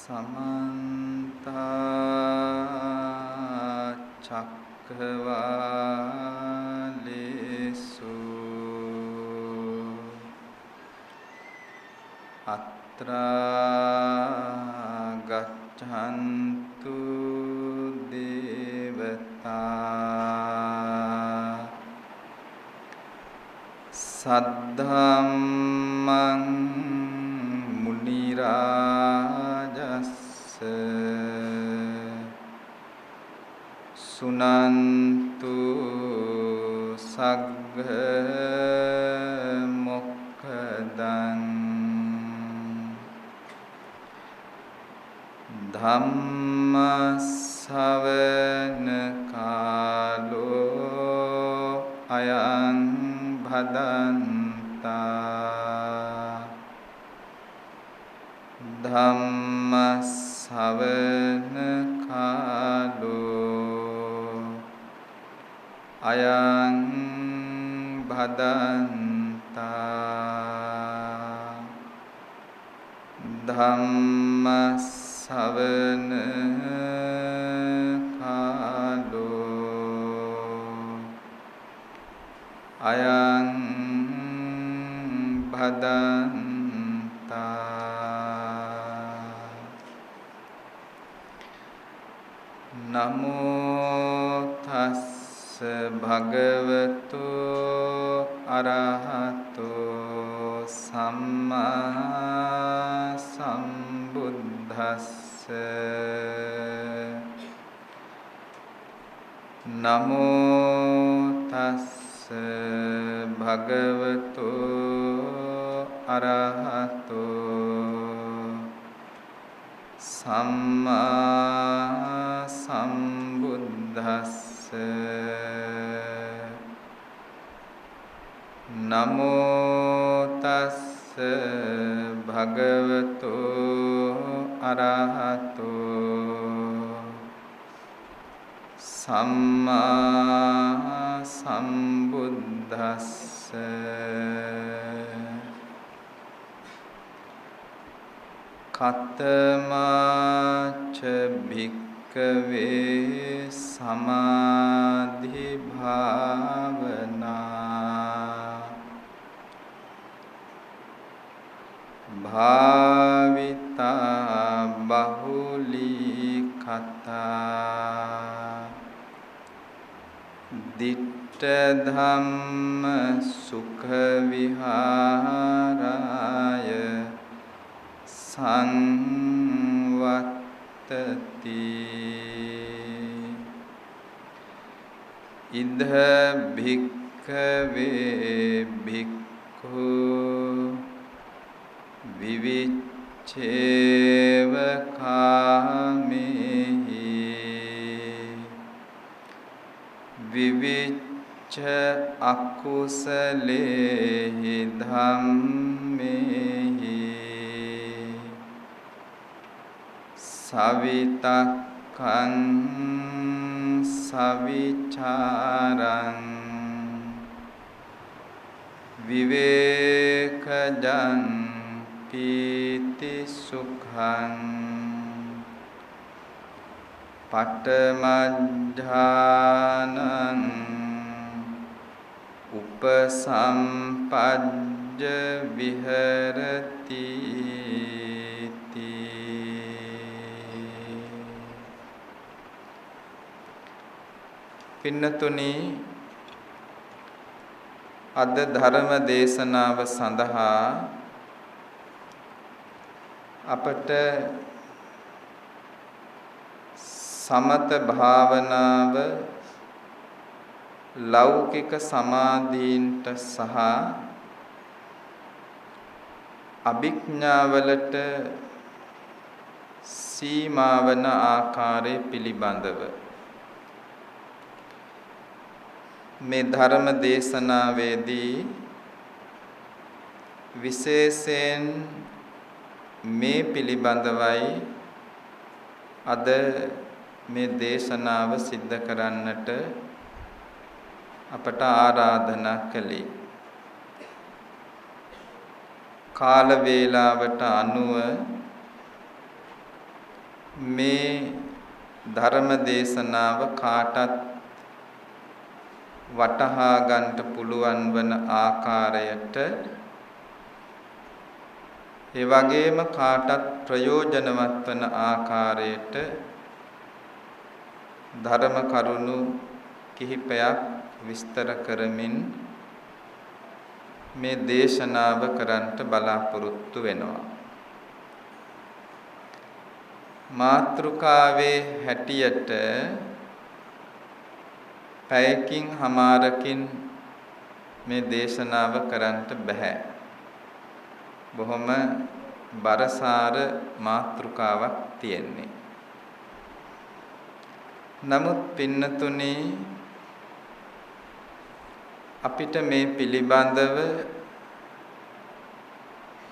समन्ता चक्रवालेषु अत्रा गच्छन्तु देवता सद्धम्मं मुनिराजस्स सुनन्तु सग्ग मोक्खदं धम्म ශ්‍රවණ කාලෝ අයං භදන්තා ධම්ම ශ්‍රවණ කාලෝ අයං භදන්තා ධම්ම ශ්‍රවණ අයං භදන්තා නමෝ තස්ස භගවතු අරහතෝ සම්මා සම්බුද්දස්ස නමෝ තස්ස භගවතු අරහතෝ සම්මා සම්බුද්දස්ස නමෝ තස්ස භගවතු අරහතෝ සම්මා සම්බුද්දස්ස කතමාච භික්ඛවේ සමාධි භාවනා භාවිතා බහුලී කතා දිට්ඨ ධම්ම සුඛ විහාරාය සංවත්තති ඉද භික්ඛවේ භික්ඛු විවිච්ඡේව කාමේහි විවිච්ඡ අකුසලේහි ධම්මේහි සවිතක්ඛං සවිචාරං විවේකජං පීති සුඛං පඨමඥානං උපසම්පජ්ජ විහෙරති පින්නතුනි අද ධර්ම දේශනාව සඳහා අපට සමත භාවනාව ලෞකික සමාධීන්ට සහ අභිඥාවලට සීමාවන ආකාරය පිළිබඳව මේ ධර්ම දේශනාවේදී විශේෂයෙන් මේ පිළිබඳවයි අද මේ දේශනාව සිද්ධ කරන්නට අපට ආරාධනා කළේ. කාල වේලාවට අනුව මේ ධර්ම දේශනාව කාටත් වටහා ගන්නට පුළුවන් වන ආකාරයට ඒ වගේම කාටත් ප්‍රයෝජනවත් වන ආකාරයට ධර්ම කරුණු කිහිපයක් විස්තර කරමින් මේ දේශනාව කරන්නට බලාපොරොත්තු වෙනවා. මාතෘකාවේ හැටියට පැයකින් හමාරකින් මේ දේශනාව කරන්නට බෑ. බොහොම බරසාර මාතෘකාවක් තියෙන්නේ. නමුත් පින්නතුනේ අපිට මේ පිළිබඳව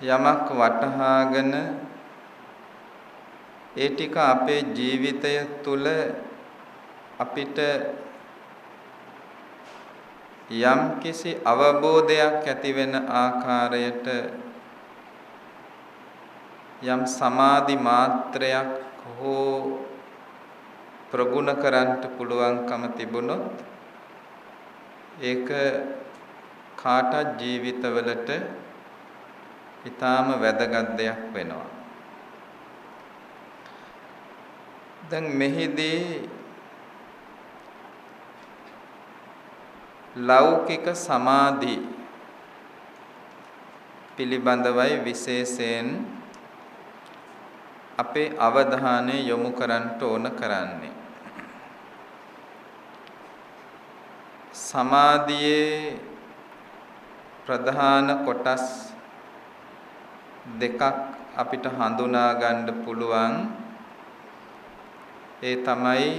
යමක් වටහාගෙන ඒ ටික අපේ ජීවිතය තුළ අපිට යම් කිසි අවබෝධයක් ඇති වෙන ආකාරයට යම් සමාධි මාත්‍රයක් හෝ ප්‍රගුණ කරන්නට පුළුවන්කම තිබුණොත් ඒක කාටත් ජීවිතවලට ඊටාම වැදගත් දෙයක් වෙනවා. දැන් මෙහිදී ලෞකික සමාධි පිළිබඳවයි විශේෂයෙන් අපේ අවධානය යොමු කරන්න ඕන කරන්නේ. සමාධියේ ප්‍රධාන කොටස් දෙකක් අපිට හඳුනා ගන්න පුළුවන්. ඒ තමයි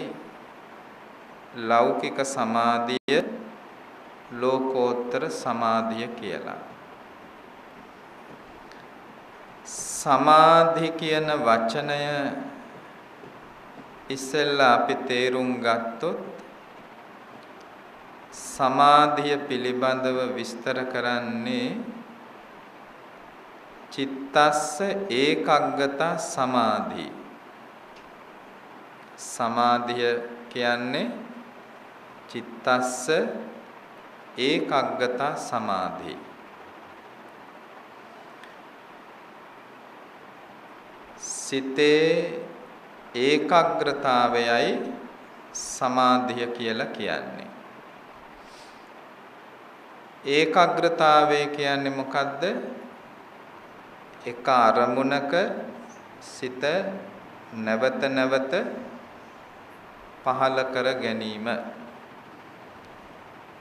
ලෞකික සමාධිය, ලෝකෝත්තර සමාධිය කියලා. සමාධි කියන වචනය ඉස්සෙල්ලා අපි තේරුම් ගත්තොත් සමාධිය පිළිබඳව විස්තර කරන්නේ චිත්තස්ස ඒකග්ගත සමාධි. සමාධිය කියන්නේ චිත්තස්ස ඒකග්ගත සමාධි. සිතේ ඒකාග්‍රතාවයයි සමාධිය කියලා කියන්නේ. ඒකාග්‍රතාවය කියන්නේ මොකද්ද? එක අරමුණක සිත නැවත නැවත පහළ කර ගැනීම.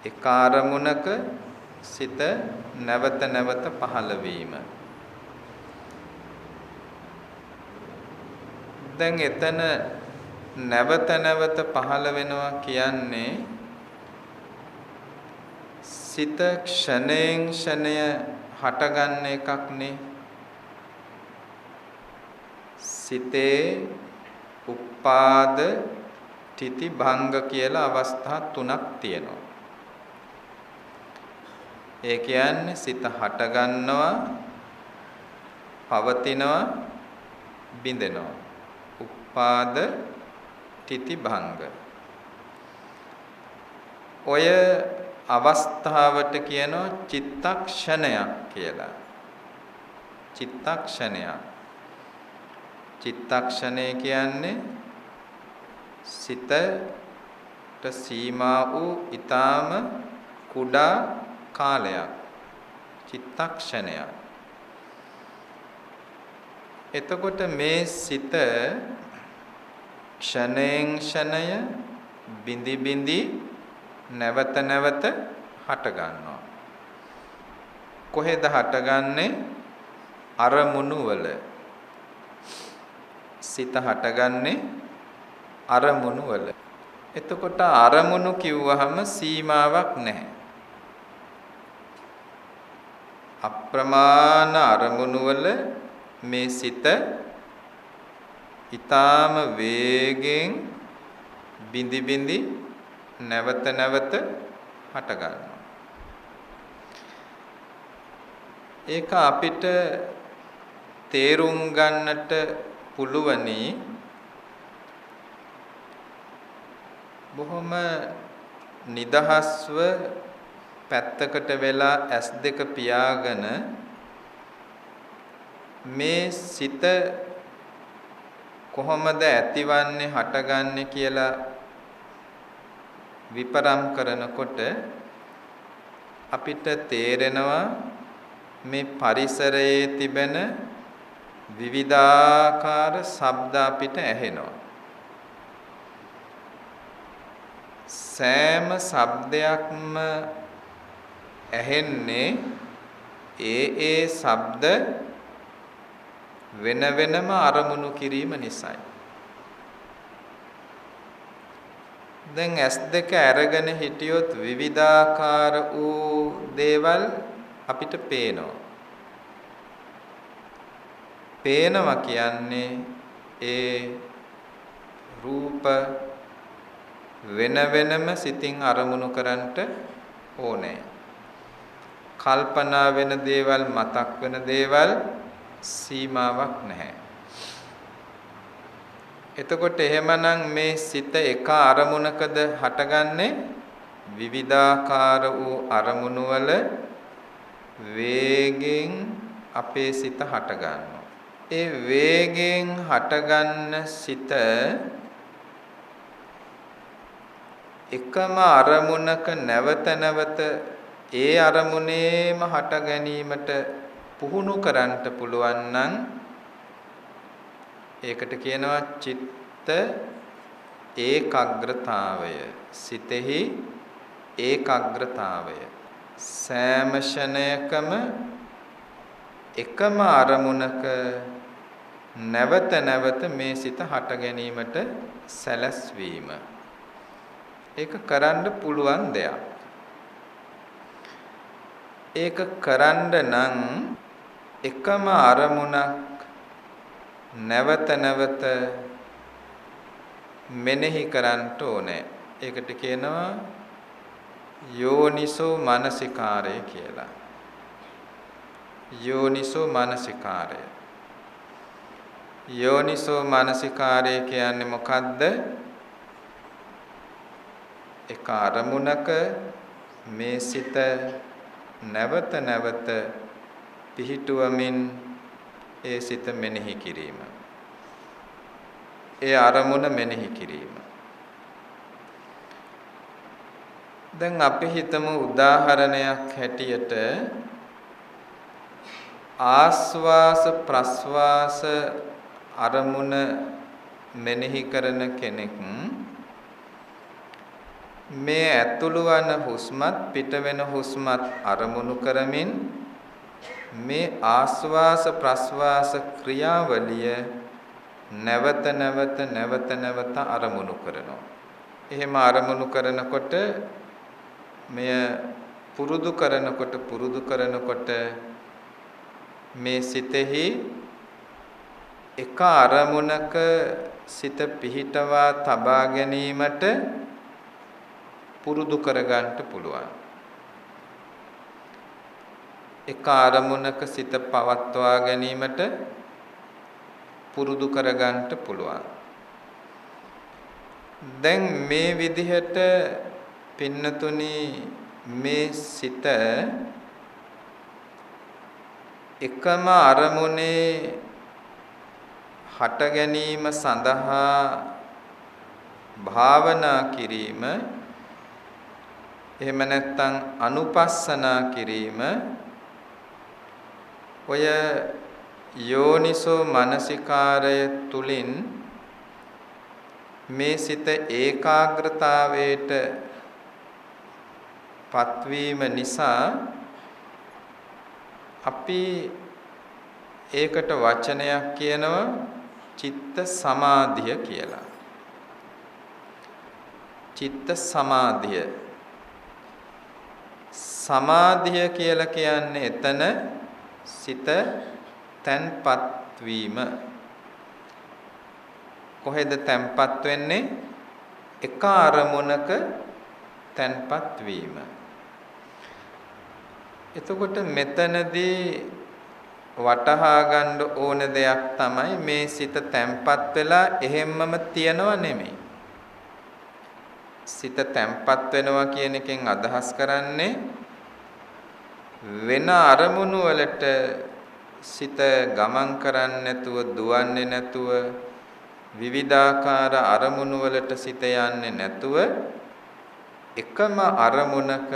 එක අරමුණක සිත නැවත නැවත පහළ වීම. දැන් එතන නැවත නැවත පහළ වෙනවා කියන්නේ සිත ක්ෂණයෙන් ක්ෂණය හටගන්න එකක් නේ. සිතේ උපාද තිති භංග කියලා අවස්ථා තුනක් තියෙනවා. ඒ කියන්නේ සිත හට ගන්නවා, පවතිනවා, බිඳෙනවා. උපාද තිති භංග. ඔය අවස්ථාවට කියනවා චිත්තක්ෂණයක් කියලා. චිත්තක්ෂණයක්. චිත්තක්ෂණය කියන්නේ සිතට සීමා වූ ඊටාම කුඩා කාලයක්. චිත්තක්ෂණයක්. එතකොට මේ සිත ක්ෂණයෙන් ක්ෂණය බිඳි බිඳි නැවත නැවත හට ගන්නවා. කොහෙද හටගන්නේ? අරමුණු වල. සිත හටගන්නේ අරමුණු වල. එතකොට අරමුණු කිව්වහම සීමාවක් නැහැ. අප්‍රමාණ අරමුණු වල මේ සිත ඊටාම වේගෙන් බිඳි බිඳි නැවත නැවත හට ගන්නවා. ඒක අපිට තේරුම් ගන්නට පුළුවනි බොහොම නිදහස්ව පැත්තකට වෙලා S2 පියාගෙන මේ සිත කොහොමද ඇතිවන්නේ හටගන්නේ කියලා විපරම් කරනකොට අපිට තේරෙනවා මේ පරිසරයේ තිබෙන විවිධාකාර ශබ්ද අපිට ඇහෙනවා. සෑම ශබ්දයක්ම ඇහෙන්නේ ඒ ශබ්ද වෙන වෙනම අරමුණු කිරීම නිසායි. දැන් S2 අරගෙන හිටියොත් විවිධාකාර වූ දේවල් අපිට පේනවා. පේනවා කියන්නේ ඒ රූප වෙන වෙනම සිතින් අරමුණු කරන්නට ඕනේ. කල්පනා වෙන දේවල් මතක් වෙන දේවල් සීමාවක් නැහැ. එතකොට එහෙමනම් මේ සිත එක අරමුණකද හටගන්නේ විවිධාකාර වූ අරමුණු වල වේගෙන් අපේ සිත හටගන්නවා. ඒ වේගෙන් හටගන්න සිත එකම අරමුණක නැවත නැවත ඒ අරමුණේම හට ගැනීමට පුහුණු කරන්නට පුළුවන් නම් ඒකට කියනවා චිත්ත ඒකාග්‍රතාවය. සිතෙහි ඒකාග්‍රතාවය. සෑම ක්ෂණයකම එකම අරමුණක නැවත නැවත මේ සිත හට ගැනීමට සැලැස්වීම. ඒක කරන්න පුළුවන් දෙයක්. ඒක කරන්න නම් එකම අරමුණක් නැවත නැවත මෙනෙහි කරන්න ඕනේ. ඒකට කියනවා යෝනිසෝ මනසිකාරය කියලා. යෝනිසෝ මනසිකාරය. යෝනිසෝ මනසිකාරය කියන්නේ මොකද්ද? එක අරමුණක මේ සිත නැවත නැවත පිහිටුවමින් ඒ සිත මෙනෙහි කිරීම. ඒ අරමුණ මෙනෙහි කිරීම. දැන් අපි හිතමු උදාහරණයක් හැටියට ආස්වාස ප්‍රස්වාස අරමුණ මෙනෙහි කරන කෙනෙක් මේ ඇතුළු වන හුස්මත් පිට වෙන හුස්මත් අරමුණු කරමින් මේ ආස්වාස ප්‍රස්වාස ක්‍රියාවලිය නැවත නැවත අරමුණු කරනවා. එහෙම අරමුණු කරනකොට මෙය පුරුදු කරනකොට මේ සිතෙහි එක අරමුණක සිත පිහිටවා තබා ගැනීමට පුරුදු කරගන්න පුළුවන්. එක අරමුණක සිත පවත්වා ගැනීමට පුරුදු කරගන්න පුළුවන්. දැන් මේ විදිහට පින්නතුනි මේ සිත එකම අරමුණේ හට ගැනීම සඳහා භාවනා කිරීම එහෙම නැත්නම් අනුපස්සනා කිරීම ඔය යෝනිසෝ මනසිකාරය තුලින් මේ සිත ඒකාග්‍රතාවයට පත්වීම නිසා අපි ඒකට වචනයක් කියනවා චිත්ත සමාධිය කියලා. චිත්ත සමාධිය. සමාධිය කියලා කියන්නේ එතන සිත තැන්පත් වීම. කොහෙද තැන්පත් වෙන්නේ? එක අරමුණක තැන්පත් වීම. එතකොට මෙතනදී වටහා ගන්න ඕන දෙයක් තමයි මේ සිත තැන්පත් වෙලා එහෙම්මම තියනව නෙමෙයි. සිත තැම්පත් වෙනවා කියන එකෙන් අදහස් කරන්නේ වෙන අරමුණු වලට සිත ගමන් කරන්නේ නැතුව දුවන්නේ නැතුව විවිධාකාර අරමුණු වලට සිත යන්නේ නැතුව එකම අරමුණක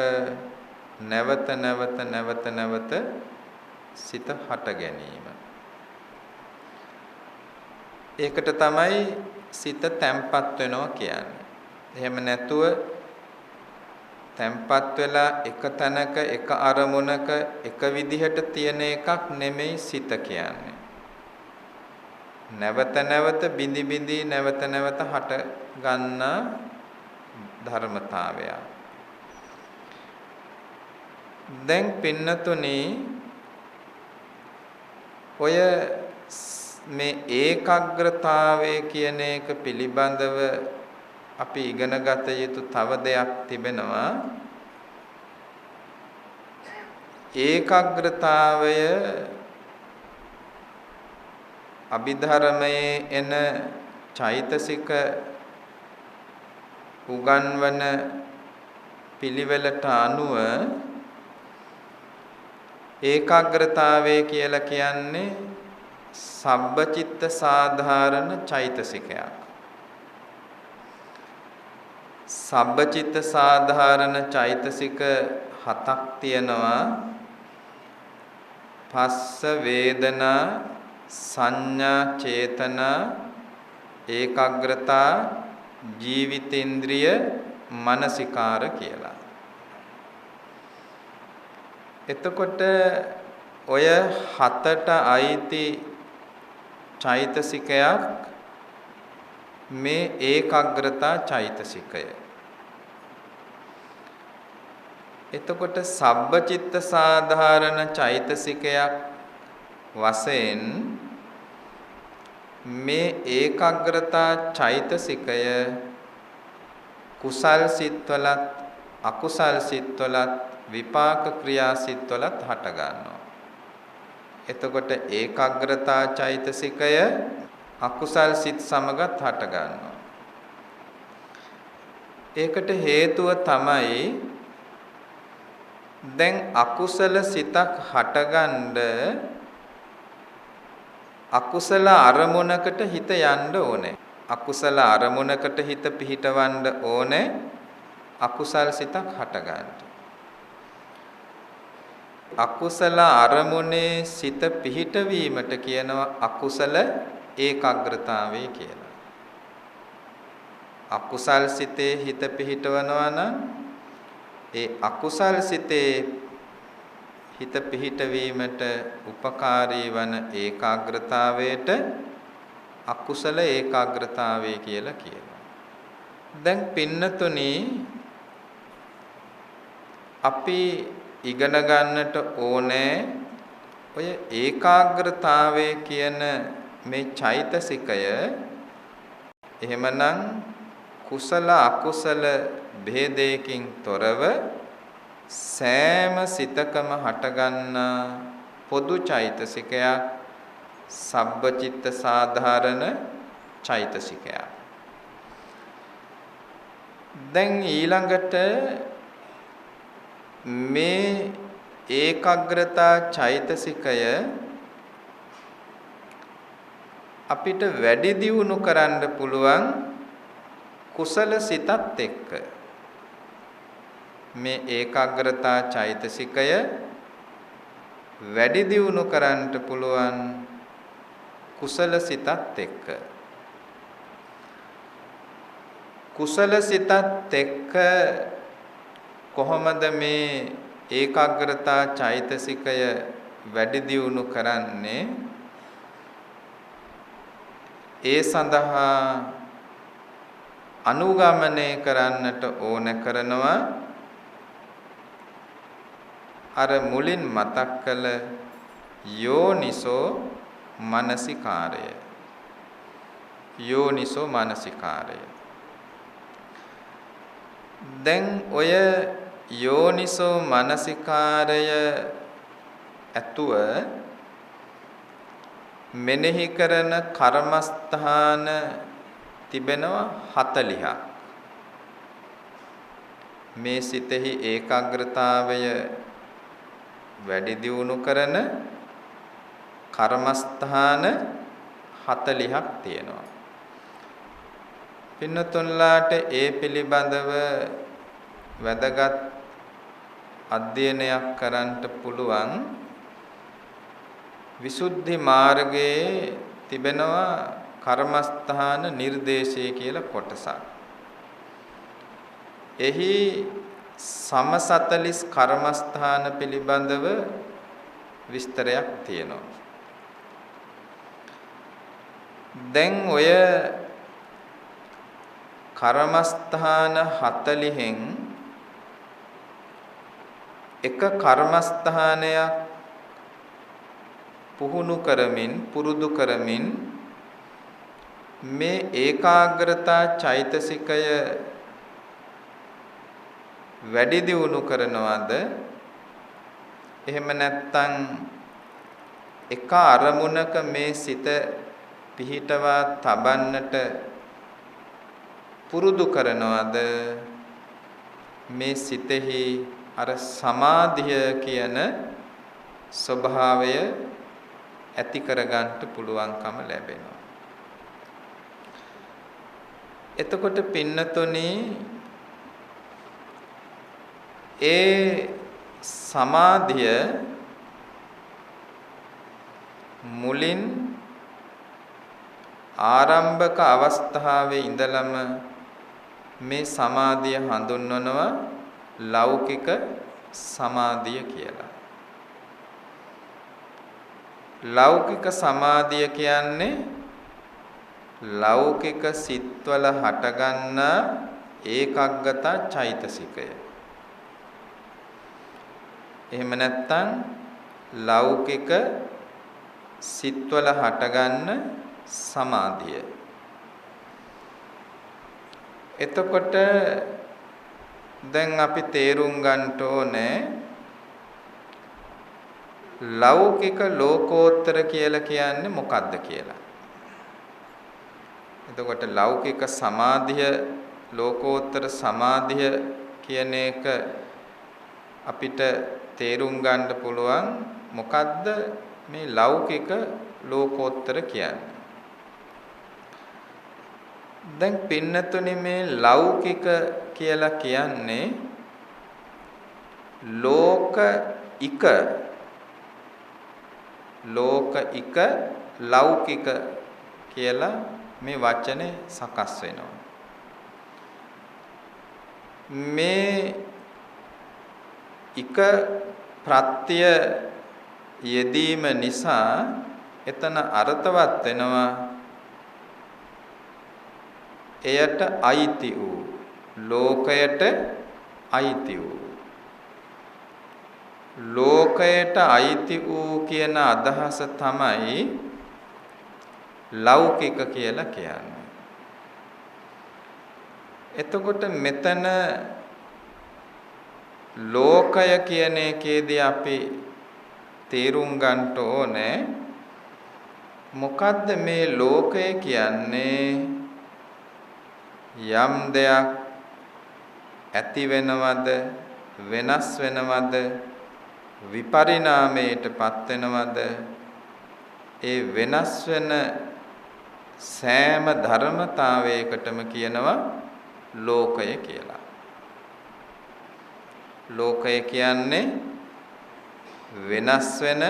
නැවත නැවත සිත හට ගැනීම. ඒකට තමයි සිත තැම්පත් වෙනවා කියන්නේ. එහෙම නැතුව තැම්පත් වෙලා එක තැනක එක අරමුණක එක විදිහට තියෙන එකක් නෙමෙයි සිත කියන්නේ. නැවත නැවත බිඳි බිඳි නැවත නැවත හට ගන්නා ධර්මතාවය. දැන් පින්නතුනි ඔය මේ ඒකාග්‍රතාවය කියන එක පිළිබඳව අපි ඉගෙන ගත යුතු තව දෙයක් තිබෙනවා. ඒකාග්‍රතාවය අභිධර්මයේ එන චෛතසික උගන්වන පිළිවෙලට අනුව ඒකාග්‍රතාවය කියලා කියන්නේ සබ්බචිත්ත සාධාරණ චෛතසිකයක්. සබ්බචිත්ත සාධාරණ චෛතසික 7ක් තියෙනවා. පස්ස වේදනා සංඥා චේතනා ඒකාග්‍රතා ජීවිතේන්ද්‍රිය මනසිකාර කියලා. එතකොට ඔය 7ට අයිති චෛතසිකයක් මේ ඒකාග්‍රතා චෛතසිකය. එතකොට සබ්බචිත්ත සාධාරණ චෛතසිකයක් වශයෙන් මේ ඒකාග්‍රතා චෛතසිකය කුසල් සිත්වලත් අකුසල් සිත්වලත් විපාක ක්‍රියා සිත්වලත් හට ගන්නවා. එතකොට ඒකාග්‍රතා චෛතසිකය අකුසල් සිත් සමගත් හට ගන්නවා. ඒකට හේතුව තමයි දැන් අකුසල සිතක් හටගන්න අකුසල අරමුණකට හිත යන්න ඕනේ. අකුසල අරමුණකට හිත පිහිටවන්න ඕනේ අකුසල් සිතක් හටගන්න. අකුසල අරමුණේ සිත පිහිටවීමට කියනවා අකුසල ඒකාග්‍රතාවය කියලා. අකුසල් සිතේ හිත පිහිටවනවා නම් ඒ අකුසල් සිතේ හිත පිහිටවීමට උපකාරී වන ඒකාග්‍රතාවයට අකුසල ඒකාග්‍රතාවය කියලා කියනවා. දැන් පින්නතුනි අපි ඉගෙන ගන්නට ඕනේ ඔය ඒකාග්‍රතාවය කියන මේ චෛතසිකය එහෙමනම් කුසල අකුසල භේදයකින් තොරව සෑම සිතකම හටගන්නා පොදු චෛතසිකයක් සබ්බචිත්ත සාධාරණ චෛතසිකයක්. දැන් ඊළඟට මේ ඒකාග්‍රතා චෛතසිකය අපිට වැඩි දියුණු කරන්න පුළුවන් කුසල සිතත් එක්ක. මේ ඒකාග්‍රතා චෛතසිකය වැඩි දියුණු කරන්න පුළුවන් කුසල සිතත් එක්ක. කුසල සිතත් එක්ක කොහොමද මේ ඒකාග්‍රතා චෛතසිකය වැඩි දියුණු කරන්නේ? ඒ සඳහා අනුගමනය කරන්නට ඕන කරනවා අර මුලින් මතක් කළ යෝනිසෝ මනසිකාරය. යෝනිසෝ මනසිකාරය. දැන් ඔය යෝනිසෝ මනසිකාරය ඇතුව මෙනෙහි කරන කර්මස්ථාන තිබෙනවා 40ක්. මේ සිතෙහි ඒකාග්‍රතාවය වැඩි දියුණු කරන කර්මස්ථාන 40ක් තියෙනවා. පින්නතුන්ලාට ඒ පිළිබඳව වැදගත් අධ්‍යයනයක් කරන්නට පුළුවන්. විසුද්ධි මාර්ගයේ තිබෙනවා කර්මස්ථාන නිර්දේශය කියලා කොටසක්. එහි සම 40 කර්මස්ථාන පිළිබඳව විස්තරයක් තියෙනවා. දැන් ඔය කර්මස්ථාන 40න් එක කර්මස්ථානයක් පුහුණු කරමින් පුරුදු කරමින් මේ ඒකාග්‍රතා චෛතසිකය වැඩි දියුණු කරනවද? එහෙම නැත්නම් එක අරමුණක මේ සිත පිහිටවා තබන්නට පුරුදු කරනවද? මේ සිතෙහි අර සමාධිය කියන ස්වභාවය ඇති කරගන්න පුළුවන්කම ලැබෙනවා. එතකොට පින්නතුනි ඒ සමාධිය මුලින් ආරම්භක අවස්ථාවේ ඉඳලම මේ සමාධිය හඳුන්වනවා ලෞකික සමාධිය කියලා. ලෞකික සමාධිය කියන්නේ ලෞකික සිත්වල හටගන්න ඒකග්ගත චෛතසිකය. එහෙම නැත්නම් ලෞකික සිත්වල හටගන්න සමාධිය. එතකොට දැන් අපි තේරුම් ගන්න ඕනේ ලෞකික ලෝකෝත්තර කියලා කියන්නේ මොකක්ද කියලා. එතකොට ලෞකික සමාධිය ලෝකෝත්තර සමාධිය කියන එක අපිට තේරුම් ගන්න පුළුවන් මොකද්ද මේ ලෞකික ලෝකෝත්තර කියන්නේ. දැන් පින්නතුනි මේ ලෞකික කියලා කියන්නේ ලෝක ඉක ලෞකික කියලා මේ වචනේ සකස් වෙනවා. මේ ඉක ප්‍රත්‍ය යෙදීම නිසා එතන අර්ථවත් වෙනවා එයට අයිති වූ ලෝකයට අයිති වූ ලෝකයට අයිති වූ කියන අදහස තමයි ලෞකික කියලා කියන්නේ. එතකොට මෙතන ලෝකය කියන එකේදී අපි තේරුම් ගන්න ඕනේ මොකද්ද මේ ලෝකය කියන්නේ? යම් දෙයක් ඇති වෙනවද වෙනස් වෙනවද විපරිණාමයටපත් වෙනවද ඒ වෙනස් වෙන සෑම ධර්මතාවයකටම කියනවා ලෝකය කියලා. ලෝකය කියන්නේ වෙනස් වෙන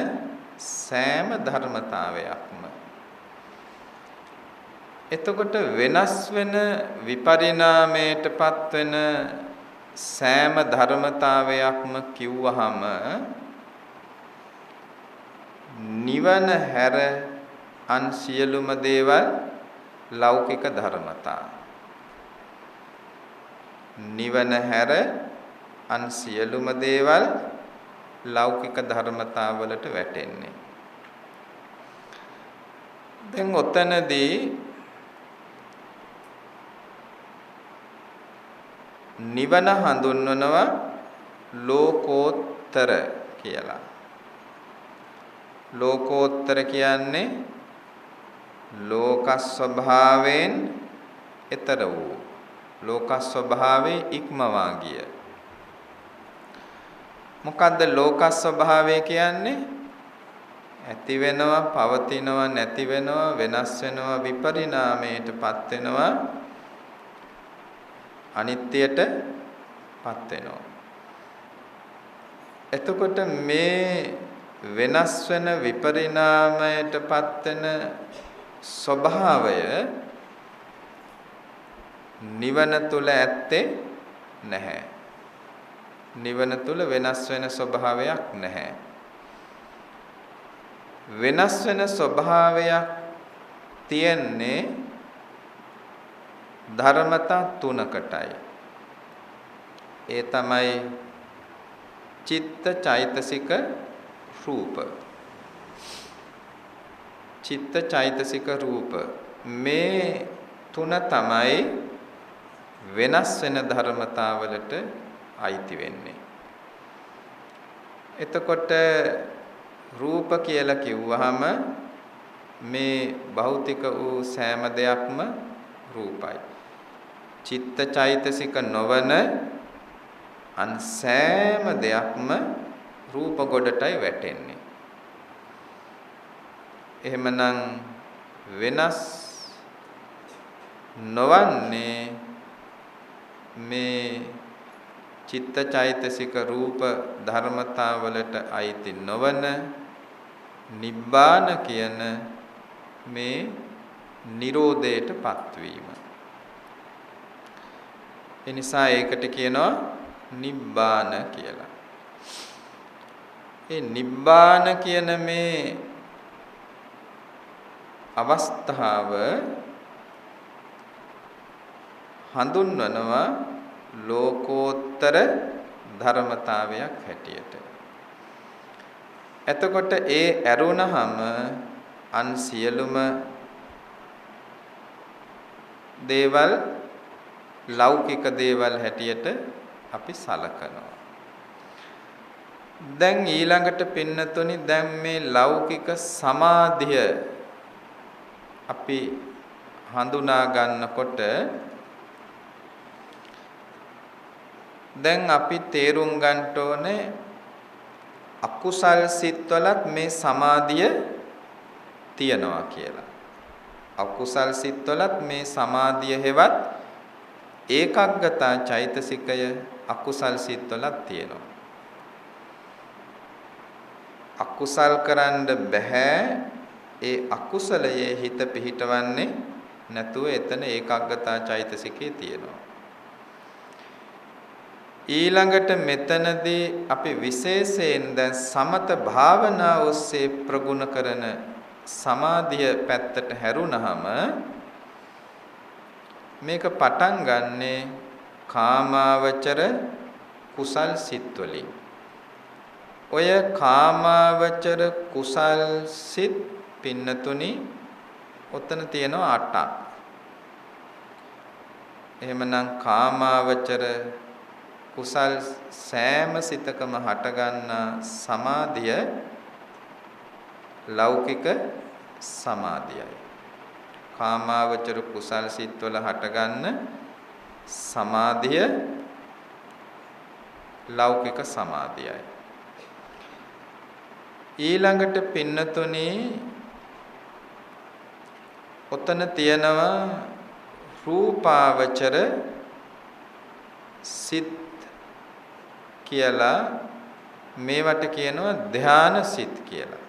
සෑම ධර්මතාවයක්ම. එතකොට වෙනස් වෙන විපරිණාමයටපත් වෙන සෑම ධර්මතාවයක්ම කිව්වහම නිවන හැර අන් සියලුම දේවල් ලෞකික ධර්මතා. නිවන හැර අන් සියලුම දේවල් ලෞකික ධර්මතාවලට වැටෙන්නේ. දැන් ඔතනදී නිවන හඳුන්වනවා ලෝකෝත්තර කියලා. ලෝකෝත්තර කියන්නේ ලෝක ස්වභාවයෙන් ඈතර වූ ලෝක ස්වභාවයේ ඉක්මවා ගිය මොකද්ද ලෝක ස්වභාවය කියන්නේ? ඇති වෙනවා, පවතිනවා, නැති වෙනවා, වෙනස් වෙනවා, විපරිණාමයටපත් වෙනවා, අනිත්‍යයටපත් වෙනවා. එතකොට මේ වෙනස් වෙන විපරිණාමයටපත් වෙන ස්වභාවය නිවන තුල ඇත්තේ නැහැ. නිවන තුල වෙනස් වෙන ස්වභාවයක් නැහැ. වෙනස් වෙන ස්වභාවයක් තියෙන්නේ ධර්මතා තුනකටයි. ඒ තමයි චිත්ත, චෛතසික, රූප. චිත්ත, චෛතසික, රූප මේ තුන තමයි වෙනස් වෙන ධර්මතාවලට අයිති වෙන්නේ. එතකොට රූප කියලා කිව්වහම මේ භෞතික වූ සෑම දෙයක්ම රූපයි. චිත්ත, චෛතසික නොවන අන් සෑම දෙයක්ම රූප ගොඩටයි වැටෙන්නේ. එහෙමනම් වෙනස් නොවන්නේ මේ චිත්ත, චෛතසික, රූප ධර්මතාවලට අයිති නොවන නිබ්බාන කියන මේ නිරෝධයටපත් වීම. ඒ නිසා ඒකට කියනවා නිබ්බාන කියලා. ඒ නිබ්බාන කියන මේ අවස්ථාව හඳුන්වනවා ලෝකෝත්තර ධර්මතාවයක් හැටියට. එතකොට ඒ ඇරුණහම අන් සියලුම දේවල් ලෞකික දේවල් හැටියට අපි සලකනවා. දැන් ඊළඟට පින්නතුනි දැන් මේ ලෞකික සමාධිය අපි හඳුනා ගන්නකොට දැන් අපි තේරුම් ගන්න ඕනේ අකුසල් සිත්වලත් මේ සමාධිය තියනවා කියලා. අකුසල් සිත්වලත් මේ සමාධිය හෙවත් ඒකග්ගතා චෛතසිකය අකුසල් සිත්වලත් තියෙනවා. අකුසල් කරන්න බෑ. ඒ අකුසලයේ හිත පිහිටවන්නේ නැතුව එතන ඒකග්ගතා චෛතසිකේ තියෙනවා. ඊළඟට මෙතනදී අපි විශේෂයෙන් දැන් සමත භාවනා ඔස්සේ ප්‍රගුණ කරන සමාධිය පැත්තට හැරුණාම මේක පටන් ගන්නේ කාමාවචර කුසල් සිත් වලින්. ඔය කාමාවචර කුසල් සිත් පින්නතුනි ඔතන තියෙනවා 8ක්. එහෙමනම් කාමාවචර කුසල් සෑම සිතකම හටගන්න සමාධිය ලෞකික සමාධියයි. කාමාවචර කුසල් සිත්වල හටගන්න සමාධිය ලෞකික සමාධියයි. ඊළඟට පින්නතුනි ඔතන තියෙනවා රූපාවචර සිත් කියලා මේවට කියනවා ධාන සිත් කියලා.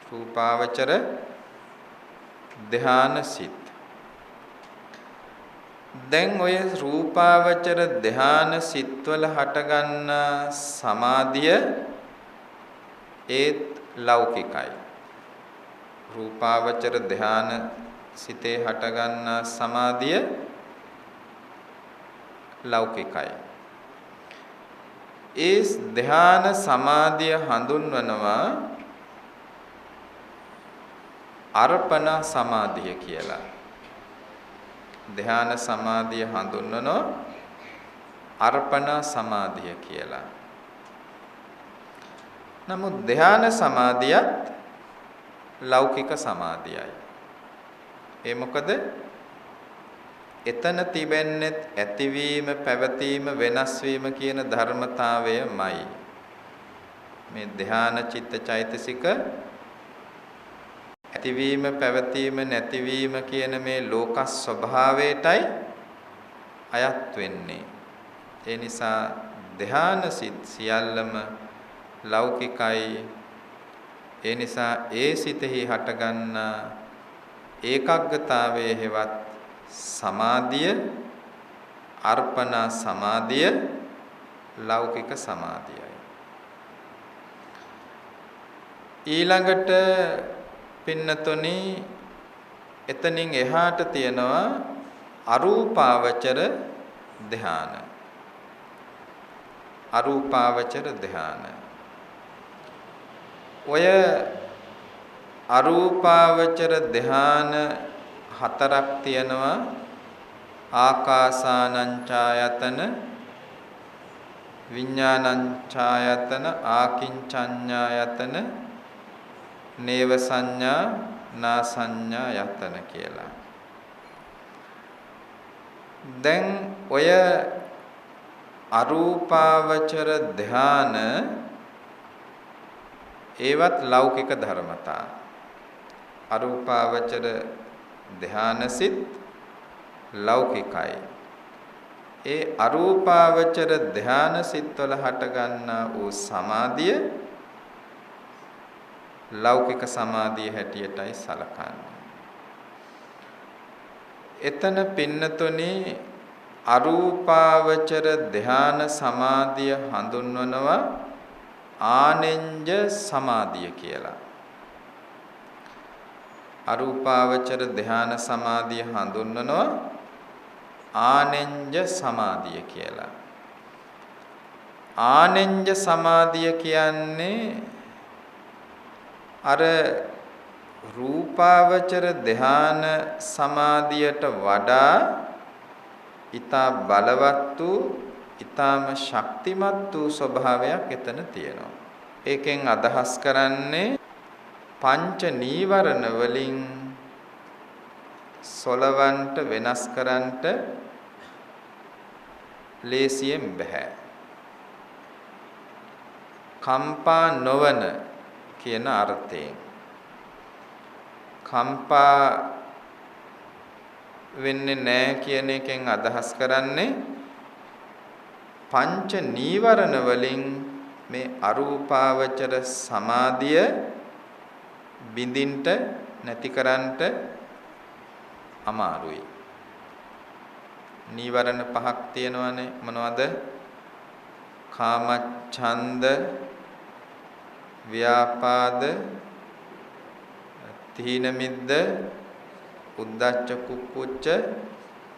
රූපාවචර ධාන සිත්. දැන් ඔය රූපාවචර ධාන සිත්වල හටගන්න සමාධිය ඒත් ලෞකිකයි. රූපාවචර ධාන සිතේ හටගන්න සමාධිය ලෞකිකයි. ඒ ධාන සමාධිය හඳුන්වනවා අර්පණ සමාධිය කියලා. ධාන සමාධිය හඳුන්වනවා අර්පණ සමාධිය කියලා. නමුත් ධාන සමාධියත් ලෞකික සමාධියයි. ඒ මොකද එතන තිබෙන්නේ ඇතිවීම පැවතීම වෙනස් වීම කියන ධර්මතාවයමයි. මේ ධ්‍යාන චිත්ත චෛතසික ඇතිවීම පැවතීම නැතිවීම කියන මේ ලෝක ස්වභාවයටයි අයත් වෙන්නේ. ඒ නිසා ධ්‍යාන සිත් සියල්ලම ලෞකිකයි. ඒ නිසා ඒ සිතෙහි හටගන්න ඒකාග්‍රතාවයේ හෙවත් සමාධිය අර්පණා සමාධිය ලෞකික සමාධියයි. ඊළඟට පින්නතුනි එතනින් එහාට තියෙනවා අරූපාවචර ධ්‍යාන. අරූපාවචර ධ්‍යාන. ඔය අරූපාවචර ධ්‍යාන හතරක් තියෙනවා. ආකාසානං ඡායතන, විඥානං ඡායතන, ආකින්චඤ්ඤායතන, නේව සංඥා නා සංඥා යතන කියලා. දැන් ඔය අරූපාවචර ධ්‍යාන ඒවත් ලෞකික ධර්මතා. අරූපාවචර ධ්‍යානසිත ලෞකිකයි. ඒ අරූපාවචර ධ්‍යානසිත වල හටගන්නා වූ සමාධිය ලෞකික සමාධිය හැටියටයි සලකන්නේ. එතන පින්නතුනි අරූපාවචර ධ්‍යාන සමාධිය හඳුන්වනවා ආනෙන්ජ සමාධිය කියලා. අරූපාවචර ධ්‍යාන සමාධිය හඳුන්වනවා ආනෙන්ජ සමාධිය කියලා. ආනෙන්ජ සමාධිය කියන්නේ අර රූපාවචර ධ්‍යාන සමාධියට වඩා ඊතා බලවත් වූ ඊ타ම ශක්තිමත් වූ ස්වභාවයක් එතන තියෙනවා. ඒකෙන් අදහස් කරන්නේ පංච නීවරණ වලින් සොලවන්ට වෙනස් කරන්නට ලේසියෙන් බෑ. කම්පා නොවන කියන අර්ථයෙන් කම්පා වෙන්නේ නැහැ කියන එකෙන් අදහස් කරන්නේ පංච නීවරණ වලින් මේ අරූපාවචර සමාධිය බිඳින්ට නැති කරන්නට අමාරුයි. නීවරණ පහක් තියෙනවානේ. මොනවද? කාමච්ඡන්ද, ව්‍යාපාද, තීන මිද්ද, උද්ධච්ච කුක්කුච්ච,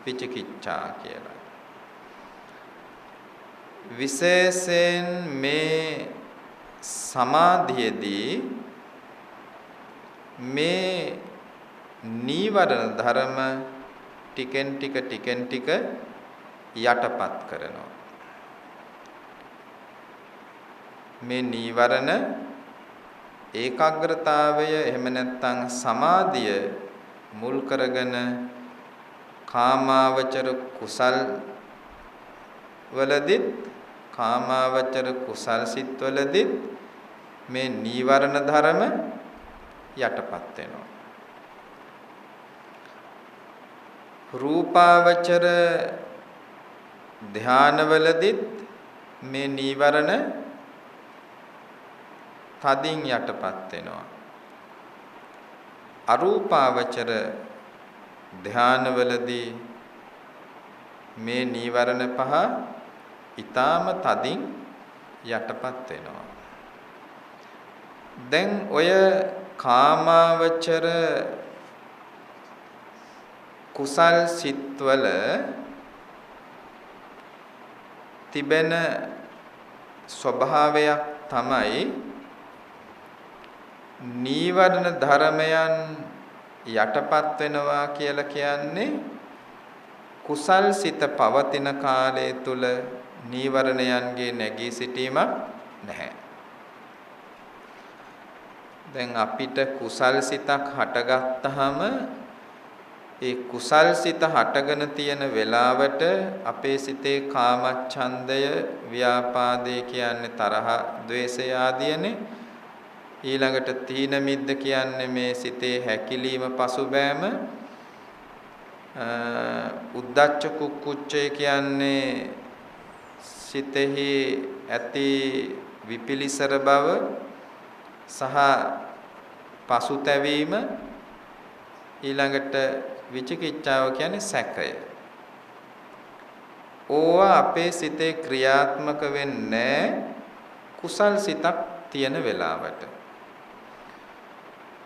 විචිකිච්ඡා කියලා. විශේෂයෙන් මේ සමාධියේදී මේ නීවරණ ධර්ම ටිකෙන් ටික යටපත් කරනවා. මේ නීවරණ ඒකාග්‍රතාවය එහෙම නැත්නම් සමාධිය මුල් කරගෙන කාමාවචර කුසල් වලදීත් කාමාවචර කුසල් සිත් වලදීත් මේ නීවරණ ධර්ම යටපත් වෙනවා. රූපාවචර ධානවලදීත් මේ නීවරණ තදින් යටපත් වෙනවා. අරූපාවචර ධානවලදී මේ නීවරණ පහ ඊටාම තදින් යටපත් වෙනවා. දැන් ඔය කාමාවචර කුසල් සිත්වල තිබෙන ස්වභාවයක් තමයි නීවරණ ධර්මයන් යටපත් වෙනවා කියලා කියන්නේ කුසල් සිත පවතින කාලය තුල නීවරණයන්ගේ නැගී සිටීමක් නැහැ. දැන් අපිට කුසල් සිතක් හටගත්තාම ඒ කුසල් සිත හටගෙන තියෙන වෙලාවට අපේ සිතේ කාමච්ඡන්දය, ව්‍යාපාදේ කියන්නේ තරහ, ద్వේෂය ආදීනේ. ඊළඟට තීන මිද්ද කියන්නේ මේ සිතේ හැකිලිම පසුබෑම. උද්ධච්ච කුක්කුච්චය කියන්නේ සිතෙහි ඇති විපිලිසර බව සහ පසුතැවීම. ඊළඟට විචිකිච්ඡාව කියන්නේ සැකය. ඕවා අපේ සිතේ ක්‍රියාත්මක වෙන්නේ කුසල් සිතක් තියෙන වෙලාවට.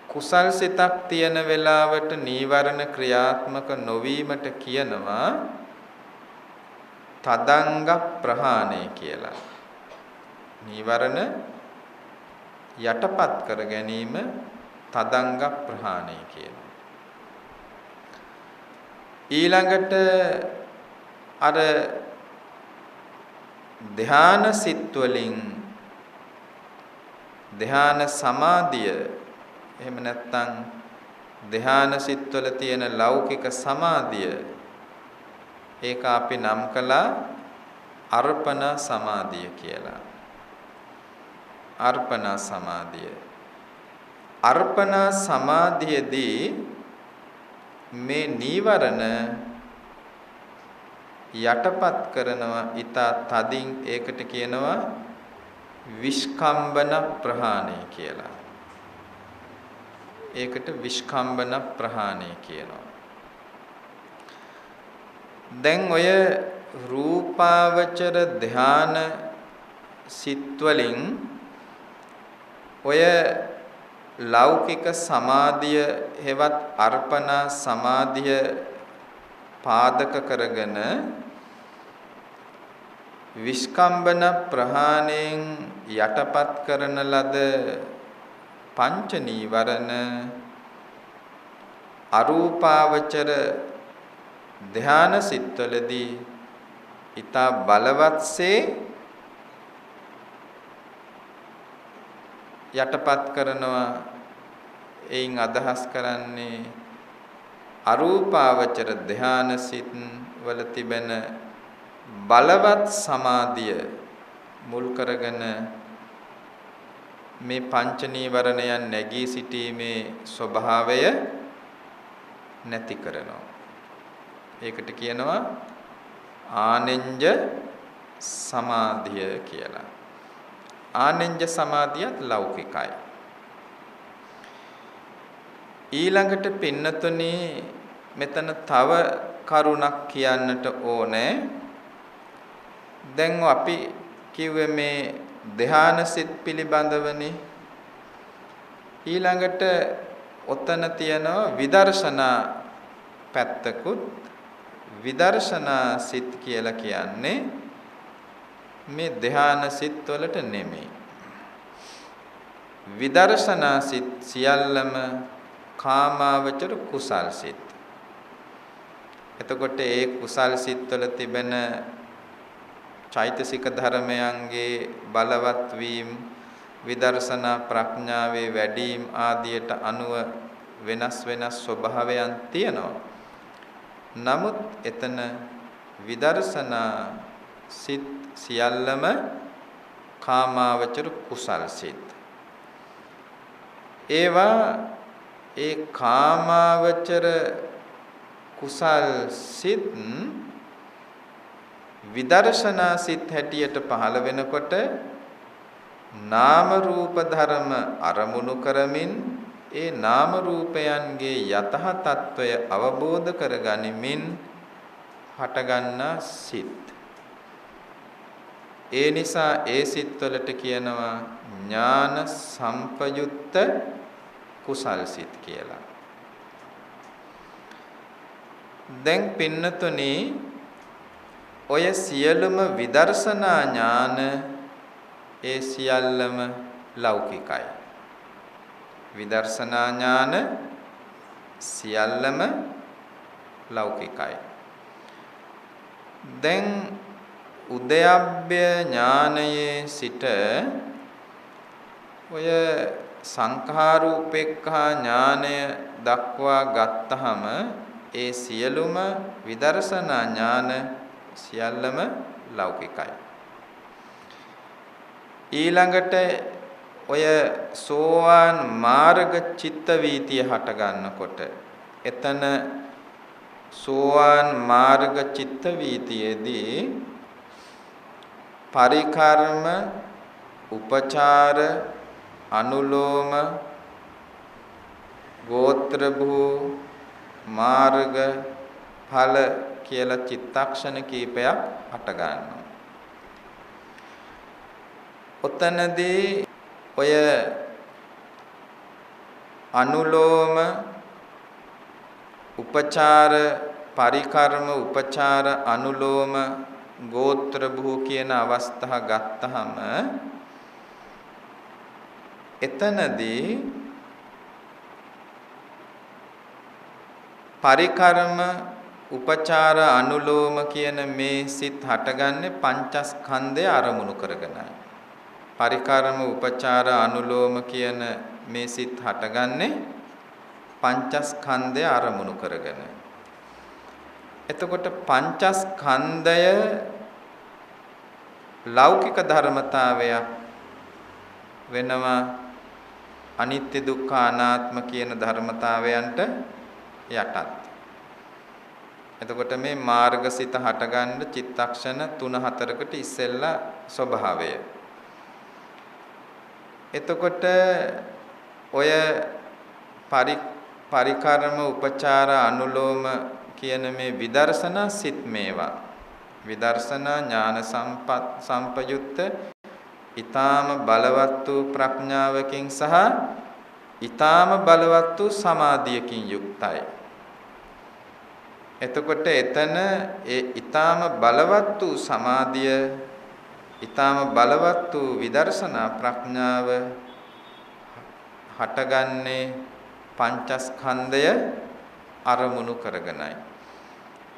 කුසල් සිතක් තියෙන වෙලාවට නීවරණ ක්‍රියාත්මක නොවීමට කියනවා තදංග ප්‍රහාණය කියලා. නීවරණ යටපත් කර ගැනීම තදංග ප්‍රහාණය කියනවා. ඊළඟට අර ධ්‍යාන සිත් වලින් ධ්‍යාන සමාධිය එහෙම නැත්නම් ධ්‍යාන සිත්වල තියෙන ලෞකික සමාධිය ඒක අපි නම් කළා අර්පණ සමාධිය කියලා. අර්පණ සමාධිය. අර්පණ සමාධියේදී මේ නීවරණ යටපත් කරනවා ඊට තදින්. ඒකට කියනවා විස්කම්බන ප්‍රහාණය කියලා. ඒකට විස්කම්බන ප්‍රහාණය කියනවා. දැන් ඔය රූපාවචර ධාන සිත් වලින් ඔය ලෞකික සමාධිය හෙවත් අර්පණ සමාධිය පාදක කරගෙන විස්කම්බන ප්‍රහාණයෙන් යටපත් කරන ලද පංච නීවරණ අරූපාවචර ධාන සිත්වලදී ඊතා බලවත්සේ යටපත් කරනවා. එයින් අදහස් කරන්නේ අරූපාවචර ධාන සිත් වල තිබෙන බලවත් සමාධිය මුල් කරගෙන මේ පංච නීවරණයන් නැගී සිටීමේ ස්වභාවය නැති කරනවා. ඒකට කියනවා ආනෙන්ජ සමාධිය කියලා. ආනෙන්ජ සමාධියත් ලෞකිකයි. ඊළඟට පින්නතුනි මෙතන තව කරුණක් කියන්නට ඕනේ. දැන් අපි කිව්වේ මේ ධ්‍යාන සිත් පිළිබඳවනේ. ඊළඟට ඔතන තියෙනවා විදර්ශනා පැත්තකුත්. විදර්ශනා සිත් කියලා කියන්නේ මේ ධ්‍යාන සිත් වලට නෙමෙයි. විදර්ශනා සිත් සියල්ලම කාමාවචර කුසල් සිත්. එතකොට ඒ කුසල් සිත් වල තිබෙන චෛතසික ධර්මයන්ගේ බලවත් වීම විදර්ශනා ප්‍රඥාවේ වැඩිම ආදියට අනුව වෙනස් වෙනස් ස්වභාවයන් තියෙනවා. නමුත් එතන විදර්ශනා සිත් සියල්ලම කාමාවචර කුසල් සිත්. ඒවා ඒ කාමාවචර කුසල් සිත් විදර්ශනා සිත් හැටියට පහළ වෙනකොට නාම රූප ධර්ම අරමුණු කරමින් ඒ නාම රූපයන්ගේ යතහ තත්වය අවබෝධ කරගනිමින් හටගන්නා සිත්. ඒ නිසා ඒ සිත්වලට කියනවා ඥාන සම්පයුක්ත කුසල් සිත් කියලා. දැන් පින්නතුනි ඔය සියලුම විදර්ශනා ඥාන ඒ සියල්ලම ලෞකිකයි. විදර්ශනා ඥාන සියල්ලම ලෞකිකයි. දැන් උදයබ්බය ඥානයේ සිට ඔය සංඛාරූපේක්ඛා ඥානය දක්වා ගත්තහම ඒ සියලුම විදර්ශනා ඥාන සියල්ලම ලෞකිකයි. ඊළඟට ඔය සෝවාන් මාර්ග චිත්ත වීතිය හට ගන්නකොට එතන සෝවාන් මාර්ග චිත්ත වීතියේදී පරිකර්ම උපචාර අනුලෝම ගෝත්‍ර භූ මාර්ග ඵල කියලා චිත්තක්ෂණ කීපයක් හට ගන්නවා. ඔතනදී ඔය අනුලෝම උපචාර පරිකර්ම උපචාර අනුලෝම ගෝත්‍ර භූ කියන අවස්ථා ගත්තහම එතනදී පරිකර්ම උපචාර අනුලෝම කියන මේ සිත් හටගන්නේ පංචස්කන්ධය අරමුණු කරගෙනයි. පරිකර්ම උපචාර අනුලෝම කියන මේ සිත් හටගන්නේ පංචස්කන්ධය අරමුණු කරගෙන. එතකොට පංචස්කන්ධය ලෞකික ධර්මතාවයක් වෙනවා අනිත්‍ය දුක්ඛ අනාත්ම කියන ධර්මතාවයන්ට යටත්. එතකොට මේ මාර්ගසිත හටගන්න චිත්තක්ෂණ 3-4කට ඉස්සෙල්ලා ස්වභාවය. එතකොට ඔය පරිකර්ම උපචාර අනුලෝම කියන මේ විදර්ශනා සිත් මේවා විදර්ශනා ඥාන සම්පයුක්ත ඊ타ම බලවත් වූ ප්‍රඥාවකින් සහ ඊ타ම බලවත් වූ සමාධියකින් යුක්තයි. එතකොට එතන ඒ ඊ타ම බලවත් වූ සමාධිය ඊ타ම බලවත් වූ විදර්ශනා ප්‍රඥාව හටගන්නේ පංචස්කන්ධය අරමුණු කරගෙනයි.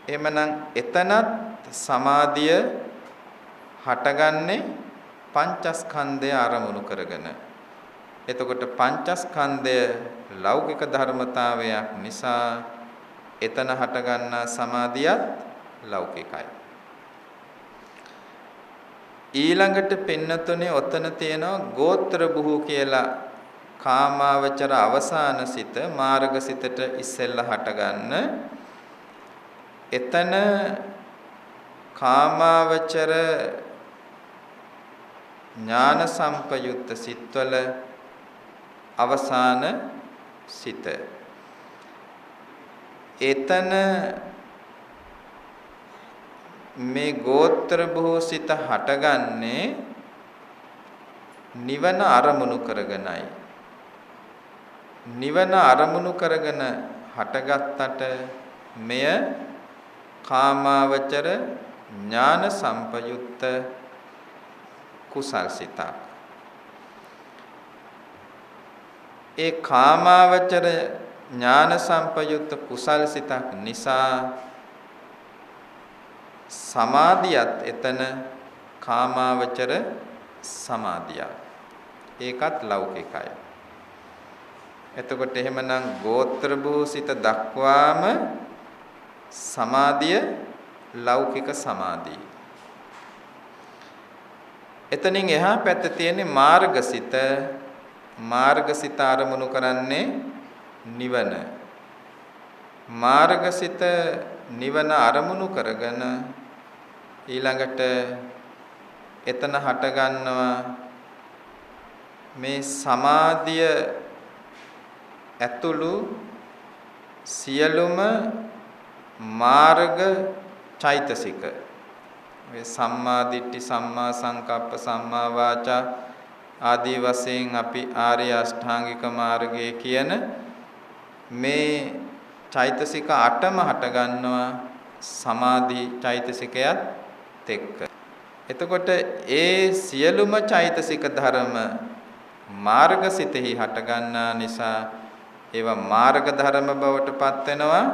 එහෙමනම් එතනත් සමාධිය හටගන්නේ පංචස්කන්ධය අරමුණු කරගෙන. එතකොට පංචස්කන්ධය ලෞකික ධර්මතාවයක් නිසා එතන හටගන්නා සමාධියත් ලෞකිකයි. ඊළඟට පින්නතුනේ ඔතන තියෙනවා ගෝත්‍ර භූ කියලා කාමාවචර අවසාන සිත මාර්ගසිතට ඉස්සෙල්ලා හටගන්න. එතන කාමාවචර ඥාන සම්පයුක්ත සිත්වල අවසාන සිත. එතන මේ ගෝත්‍ර භූ සිත හටගන්නේ නිවන අරමුණු කරගෙනයි. නිවන අරමුණු කරගෙන හටගත්තට මෙය කාමාවචර ඥාන සම්පයුක්ත කුසල් සිතක්. ඒ කාමාවචර ඥාන සම්පයුක්ත කුසල් සිතක් නිසා සමාධියත් එතන කාමාවචර සමාධියක්. ඒකත් ලෞකිකයි. එතකොට එහෙමනම් ගෝත්‍ර භූසිත දක්වාම සමාධිය ලෞකික සමාධිය. එතනින් එහා පැත්තේ තියෙන මාර්ගසිත මාර්ගසිත ආරමුණු කරන්නේ නිවන. මාර්ගසිත නිවන අරමුණු කරගෙන ඊළඟට එතන හට ගන්නවා මේ සමාධිය ඇතුළු සියලුම මාර්ග චෛතසික මේ සම්මා දිට්ඨි සම්මා සංකප්ප සම්මා වාචා ආදී වශයෙන් අපි ආර්ය අෂ්ටාංගික මාර්ගයේ කියන මේ චෛතසික 8ම හට ගන්නවා සමාධි චෛතසිකයත් එක්ක. එතකොට ඒ සියලුම චෛතසික ධර්ම මාර්ගසිතෙහි හට ගන්නා නිසා ඒවා මාර්ග ධර්ම බවට පත් වෙනවා.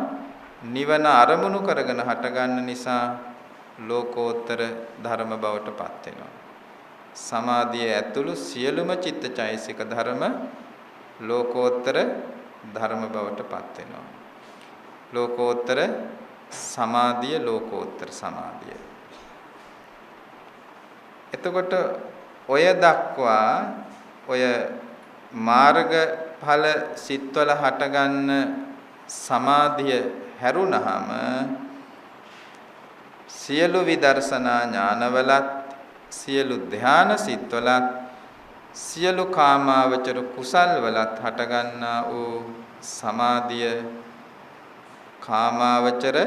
නිවන අරමුණු කරගෙන හට ගන්න නිසා ලෝකෝත්තර ධර්ම බවට පත් වෙනවා. සමාධිය ඇතුළු සියලුම චිත්තචෛතසික ධර්ම ලෝකෝත්තර ධර්ම බවට පත් වෙනවා. ලෝකෝත්තර සමාධිය ලෝකෝත්තර සමාධිය. එතකොට ඔය දක්වා ඔය මාර්ගඵල සිත්වල හටගන්න සමාධිය හැරුණහම සියලු විදර්ශනා ඥානවලත් සියලු ධාන සිත්වලත් සියලු කාමාවචර කුසල්වලත් හටගන්නා වූ සමාධිය කාමාවචර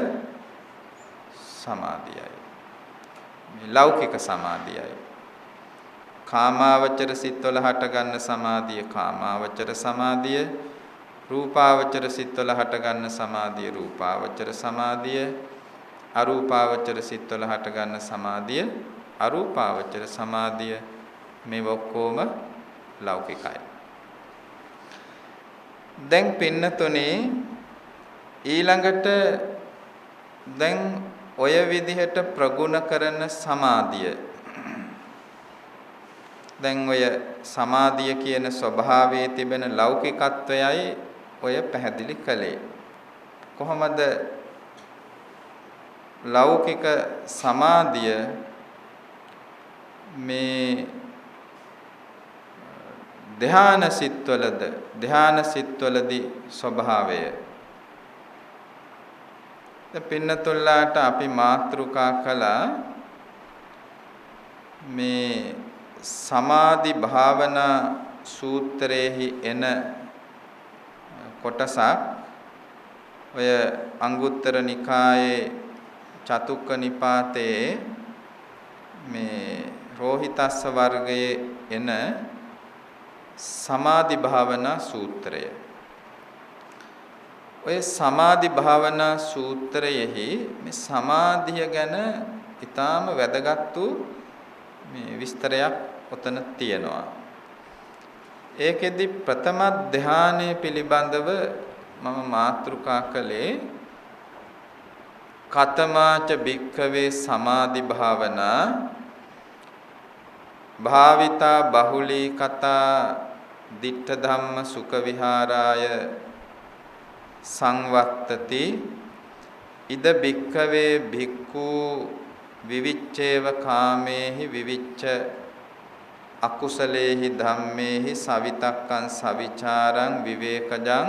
සමාධියයි. මේ ලෞකික සමාධියයි. කාමාවචර සිත්වල හටගන්න සමාධිය කාමාවචර සමාධිය, රූපාවචර සිත්වල හටගන්න සමාධිය රූපාවචර සමාධිය, අරූපාවචර සිත්වල හටගන්න සමාධිය අරූපාවචර සමාධිය. මේ ඔක්කොම ලෞකිකයි. දැන් පින්නතුනේ ඊළඟට දැන් ඔය විදිහට ප්‍රගුණ කරන සමාධිය දැන් ඔය සමාධිය කියන ස්වභාවයේ තිබෙන ලෞකිකත්වයයි ඔය පැහැදිලි කළේ. කොහොමද ලෞකික සමාධිය මේ ධාන සිත්වලදී ස්වභාවය පින්නතුල්ලාට අපි මාතෘකා කළා මේ සමාධි භාවනා සූත්‍රයේහි එන කොටසක් ඔය අංගුත්තර නිකායේ චතුක්ක නිපාතේ මේ රෝහිතස්ස වර්ගයේ එන සමාධි භාවනා සූත්‍රය. ඔය සමාධි භාවනා සූත්‍රයෙහි මේ සමාධිය ගැන ඊටාම වැදගත් වූ මේ විස්තරයක් ඔතන තියෙනවා. ඒකෙදි ප්‍රථම ධානයේ පිළිබඳව මම මාතෘකා කළේ කතමාච භික්ඛවේ සමාධි භාවනා භාවිතා බහුලී කතා ditta ධම්ම සුඛ විහාරාය සංවත්තති ඉද භික්ඛවේ භික්ඛු විවිච්ඡේව කාමේහි විවිච්ඡ අකුසලේහි ධම්මේහි සවිතක්කං සවිචාරං විවේකජං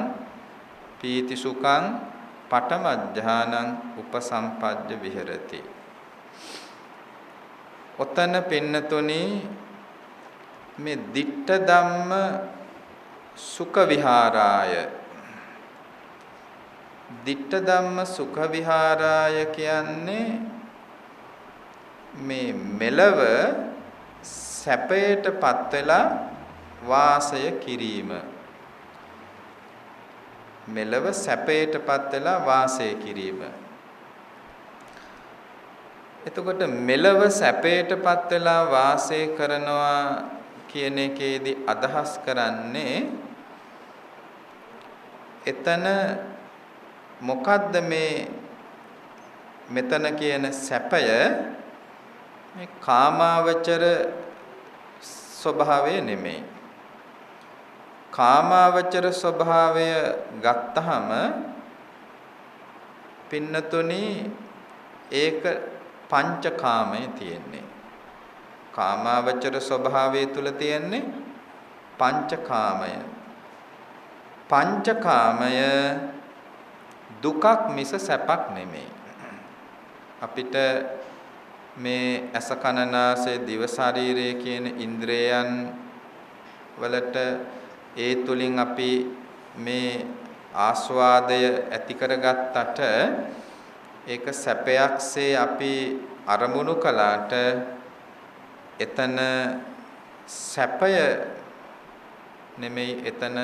පීතිසුඛං පඨමඥානං උපසම්පජ්ජ විහෙරති. ඔතන පින්නතුනි මේ ditta ධම්ම සුඛ විහාරාය ditta ධම්ම සුඛ විහාරාය කියන්නේ මේ මෙලව සැපයටපත් වෙලා වාසය කිරීම. මෙලව සැපයටපත් වෙලා වාසය කිරීම. එතකොට මෙලව සැපයටපත් වෙලා වාසය කරනවා කියන එකේදී අදහස් කරන්නේ එතන මොකද්ද මෙතන කියන සැපය මේ කාමාවචර ස්වභාවය නෙමෙයි. කාමාවචර ස්වභාවය ගත්තහම පින්නතුනි ඒක පංචකාමය තියෙන්නේ. කාමාවචර ස්වභාවය තුල තියෙන්නේ පංචකාමය. පංචකාමය දුකක් මිස සැපක් නෙමෙයි. අපිට මේ ඇස කන නාසය දිව ශරීරය කියන ඉන්ද්‍රයන් වලට ඒ තුලින් අපි මේ ආස්වාදය ඇති කරගත්තට ඒක සැපයක්සේ අපි අරමුණු කළාට එතන සැපය නෙමෙයි, එතන